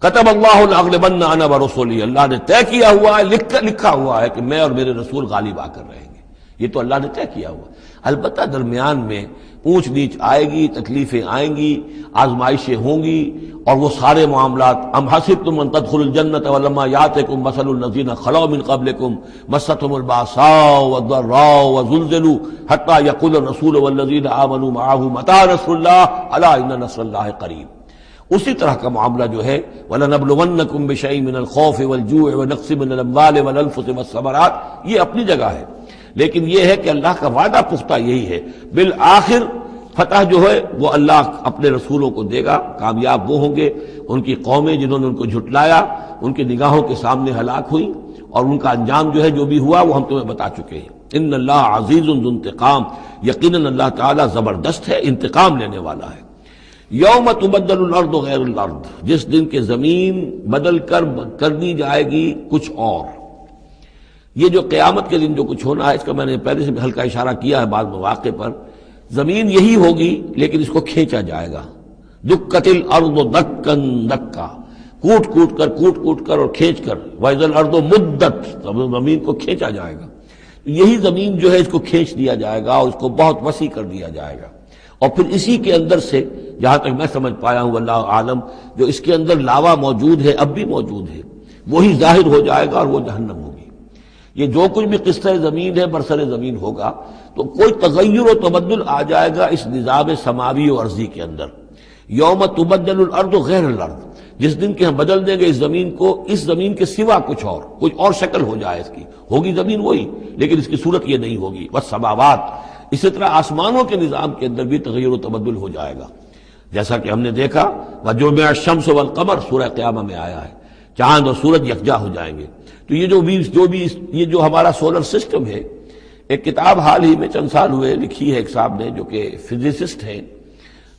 کتب اللہ لأغلبن انا ورسلی، اللہ نے طے کیا ہوا ہے، لکھا ہوا ہے کہ میں اور میرے رسول غالب آ کر رہیں گے. یہ تو اللہ نے طے کیا ہوا. البتہ درمیان میں اونچ نیچ آئے گی، تکلیفیں آئیں گی، آزمائشیں ہوں گی، اور وہ سارے معاملات. ام حسبتم ان تدخلوا الجنة ولما يأتكم مثل الذين خلوا من قبلكم مستهم البأساء والضراء وزلزلوا حتى يقول الرسول والذين آمنوا معه متى نصر الله ألا إن نصر الله قريب. اسی طرح کا معاملہ جو ہے وَلَنَبْلُوَنَّكُمْ بِشَيْءٍ مِّنَ الْخَوْفِ وَالْجُوعِ وَنَقْصٍ مِّنَ الْأَمْوَالِ وَالْأَنفُسِ وَالثَّمَرَاتِ، یہ اپنی جگہ ہے، لیکن یہ ہے کہ اللہ کا وعدہ پختہ یہی ہے، بالآخر فتح جو ہے وہ اللہ اپنے رسولوں کو دے گا، کامیاب وہ ہوں گے، ان کی قومیں جنہوں نے ان کو جھٹلایا ان کی نگاہوں کے سامنے ہلاک ہوئی، اور ان کا انجام جو ہے جو بھی ہوا وہ ہم تمہیں بتا چکے ہیں۔ ان اللہ عزیز ذو انتقام، یقیناً اللہ تعالیٰ زبردست ہے، انتقام لینے والا ہے۔ یوم تبدل الارض غیر الارض، جس دن کے زمین بدل کر دی جائے گی کچھ اور۔ یہ جو قیامت کے دن جو کچھ ہونا ہے اس کا میں نے پہلے سے ہلکا اشارہ کیا ہے بعض مواقع پر، زمین یہی ہوگی لیکن اس کو کھینچا جائے گا۔ دکت الارض دکن دکا، کوٹ کر اور کھینچ کر، وَإِذَا الْأَرْضُ مُدَّتْ، زمین کو کھینچا جائے گا۔ یہی زمین جو ہے اس کو کھینچ دیا جائے گا اور اس کو بہت وسیع کر دیا جائے گا، اور پھر اسی کے اندر سے جہاں تک میں سمجھ پایا ہوں واللہ عالم، جو اس کے اندر لاوا موجود ہے اب بھی موجود ہے، وہی ظاہر ہو جائے گا اور وہ جہنم ہوگی۔ یہ جو کچھ بھی قصہ زمین ہے برسر زمین ہوگا تو کوئی تغیر و تبدل آ جائے گا اس نظام سماوی و ارضی کے اندر۔ یوم تبدل الارض غیر الارض، جس دن کے ہم بدل دیں گے اس زمین کو، اس زمین کے سوا کچھ اور شکل ہو جائے اس کی، ہوگی زمین وہی لیکن اس کی صورت یہ نہیں ہوگی۔ والسماوات، اسی طرح آسمانوں کے نظام کے اندر بھی تغیر و تبدل ہو جائے گا، جیسا کہ ہم نے دیکھا وَجُمِعَ الشَّمْسُ وَالْقَمَرُ سورہ قیامہ میں آیا ہے، چاند اور سورج یکجا ہو جائیں گے۔ تو یہ جو ہمارا سولر سسٹم ہے، ایک کتاب حال ہی میں چند سال ہوئے لکھی ہے ایک صاحب نے جو کہ فزسسٹ ہیں،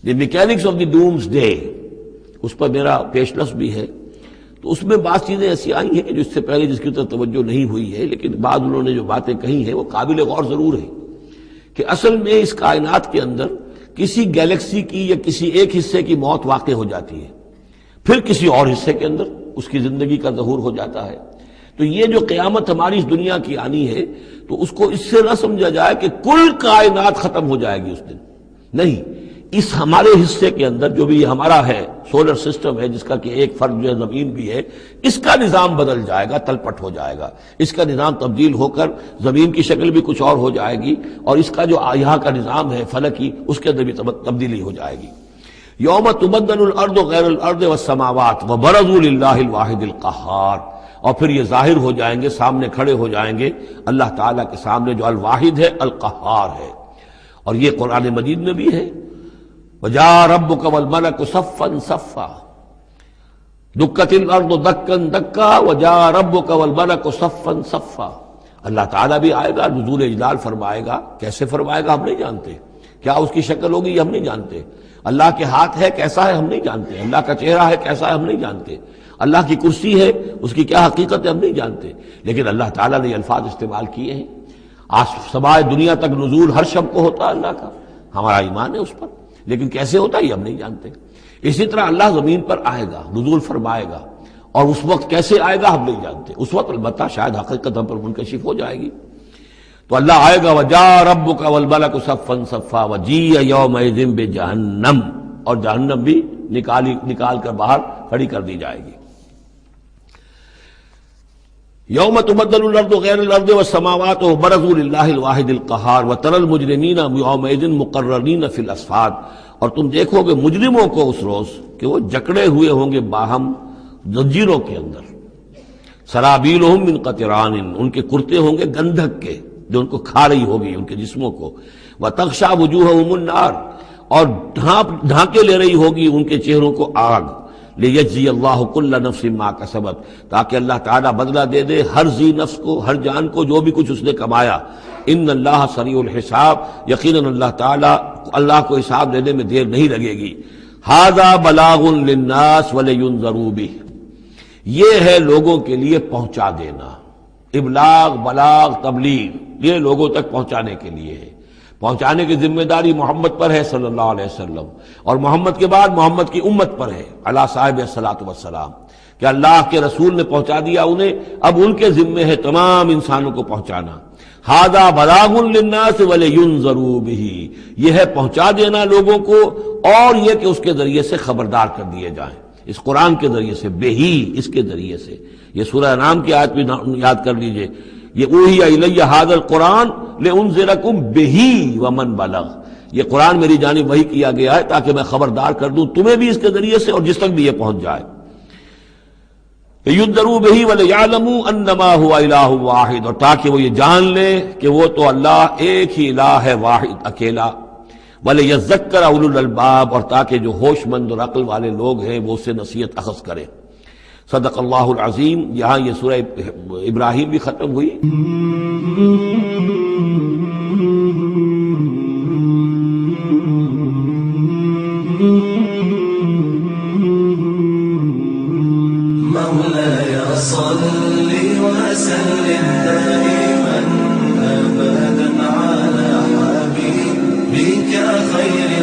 the mechanics of the doomsday, اس پر میرا پیشنس بھی ہے۔ تو اس میں بعض چیزیں ایسی آئی ہیں کہ جو اس سے پہلے جس کی طرف توجہ نہیں ہوئی ہے، لیکن بعض انہوں نے جو باتیں کہی ہیں وہ قابل غور ضرور ہے کہ اصل میں اس کائنات کے اندر کسی گیلیکسی کی یا کسی ایک حصے کی موت واقع ہو جاتی ہے، پھر کسی اور حصے کے اندر اس کی زندگی کا ظہور ہو جاتا ہے۔ تو یہ جو قیامت ہماری اس دنیا کی آنی ہے تو اس کو اس سے نہ سمجھا جائے کہ کل کائنات ختم ہو جائے گی اس دن، نہیں، اس ہمارے حصے کے اندر جو بھی ہمارا ہے سولر سسٹم ہے، جس کا کہ ایک فرد جو ہے زمین بھی ہے، اس کا نظام بدل جائے گا، تلپٹ ہو جائے گا، اس کا نظام تبدیل ہو کر زمین کی شکل بھی کچھ اور ہو جائے گی، اور اس کا جو یہاں کا نظام ہے فلکی، اس کے اندر بھی تبدیلی ہو جائے گی۔ یوم تبدل الارض غیر الارض والسماوات وبرزوا للہ الواحد القہار، اور پھر یہ ظاہر ہو جائیں گے، سامنے کھڑے ہو جائیں گے اللہ تعالیٰ کے سامنے جو الواحد ہے، القہار ہے۔ اور یہ قرآن مجید میں بھی ہے، وَجَاءَ رَبُّكَ وَالْمَلَكُ صَفًّا صَفًّا، دُكَّتِ الْأَرْضُ دَكًّا دَكًّا وَجَاءَ رَبُّكَ وَالْمَلَكُ صَفًّا صَفًّا، اللہ تعالیٰ بھی آئے گا، نزول اجلال فرمائے گا، کیسے فرمائے گا ہم نہیں جانتے، کیا اس کی شکل ہوگی یہ ہم نہیں جانتے، اللہ کے ہاتھ ہے کیسا ہے ہم نہیں جانتے، اللہ کا چہرہ ہے کیسا ہے ہم نہیں جانتے، اللہ کی کرسی ہے اس کی کیا حقیقت ہے ہم نہیں جانتے، لیکن اللہ تعالیٰ نے یہ الفاظ استعمال کیے ہیں۔ سمائے دنیا تک نزول ہر شب کو ہوتا ہے اللہ کا، ہمارا ایمان ہے اس پر، لیکن کیسے ہوتا ہے یہ ہم نہیں جانتے۔ اسی طرح اللہ زمین پر آئے گا، نزول فرمائے گا، اور اس وقت کیسے آئے گا ہم نہیں جانتے، اس وقت البتہ شاید حقیقت ہم پر منکشف ہو جائے گی۔ تو اللہ آئے گا وَجَاءَ رَبُّكَ وَالْمَلَكُ صَفًّا صَفًّا وَجِيءَ يَوْمَئِذٍ بِجَهَنَّمَ، اور جہنم بھی نکال کر باہر کھڑی کر دی جائے گی۔ یوم تبدل الارض غیر الارض والسماوات وبرزوا للہ الواحد القہار وتری المجرمین یومئذ مقرنین فی الاصفاد، اور تم دیکھو گے مجرموں کو اس روز کہ وہ جکڑے ہوئے ہوں گے باہم زنجیروں کے اندر، سرابیلہم من قطران، ان کے کرتے ہوں گے گندھک کے جو ان کو کھا رہی ہوگی ان کے جسموں کو، وتغشی وجوہہم النار، اور ڈھانکے لے رہی ہوگی ان کے چہروں کو آگ، لیجزی اللہ کل نفس ما کسبت، تاکہ اللہ تعالیٰ بدلہ دے دے ہر ذی نفس کو، ہر جان کو جو بھی کچھ اس نے کمایا۔ ان اللہ سریع الحساب، یقیناً اللہ تعالیٰ اللہ کو حساب دینے میں دیر نہیں لگے گی۔ ھذا بلاغ للناس ولینذروا بہ، یہ ہے لوگوں کے لیے پہنچا دینا، ابلاغ، بلاغ، تبلیغ، یہ لوگوں تک پہنچانے کے لیے ہے۔ پہنچانے کی ذمہ داری محمد پر ہے صلی اللہ علیہ وسلم، اور محمد کے بعد محمد کی امت پر ہے علی صاحب الصلاۃ والسلام، کہ اللہ کے رسول نے پہنچا دیا انہیں، اب ان کے ذمے ہے تمام انسانوں کو پہنچانا۔ ھذا بلاغ للناس ولینذروا بہ، یہ ہے پہنچا دینا لوگوں کو، اور یہ کہ اس کے ذریعے سے خبردار کر دیے جائیں، اس قرآن کے ذریعے سے، بہی، اس کے ذریعے سے۔ یہ سورہ انعام کی آیت بھی یاد کر لیجئے، یہ اوحی الی ھذا القرآن لانذرکم بہ ومن بلغ، یہ قرآن میری جانب وحی کیا گیا ہے تاکہ میں خبردار کر دوں تمہیں بھی اس کے ذریعے سے اور جس تک بھی یہ پہنچ جائے. یُنذَرُوا بِهِ وَلِيَعْلَمُوا أَنَّمَا هُوَ إِلَٰهٌ وَاحِدٌ، اور تاکہ وہ یہ جان لے کہ وہ تو اللہ ایک ہی الہ ہے، واحد اکیلا. وَلِيَذَّكَّرَ أُولُو الْأَلْبَابِ، اور تاکہ جو ہوش مند اور عقل والے لوگ ہیں وہ اس سے نصیحت اخذ کریں. صدق اللہ العظیم. یہاں یہ سورہ ابراہیم بھی ختم ہوئی. مولاي صل وسلم دائما أبدا على حبيبك خير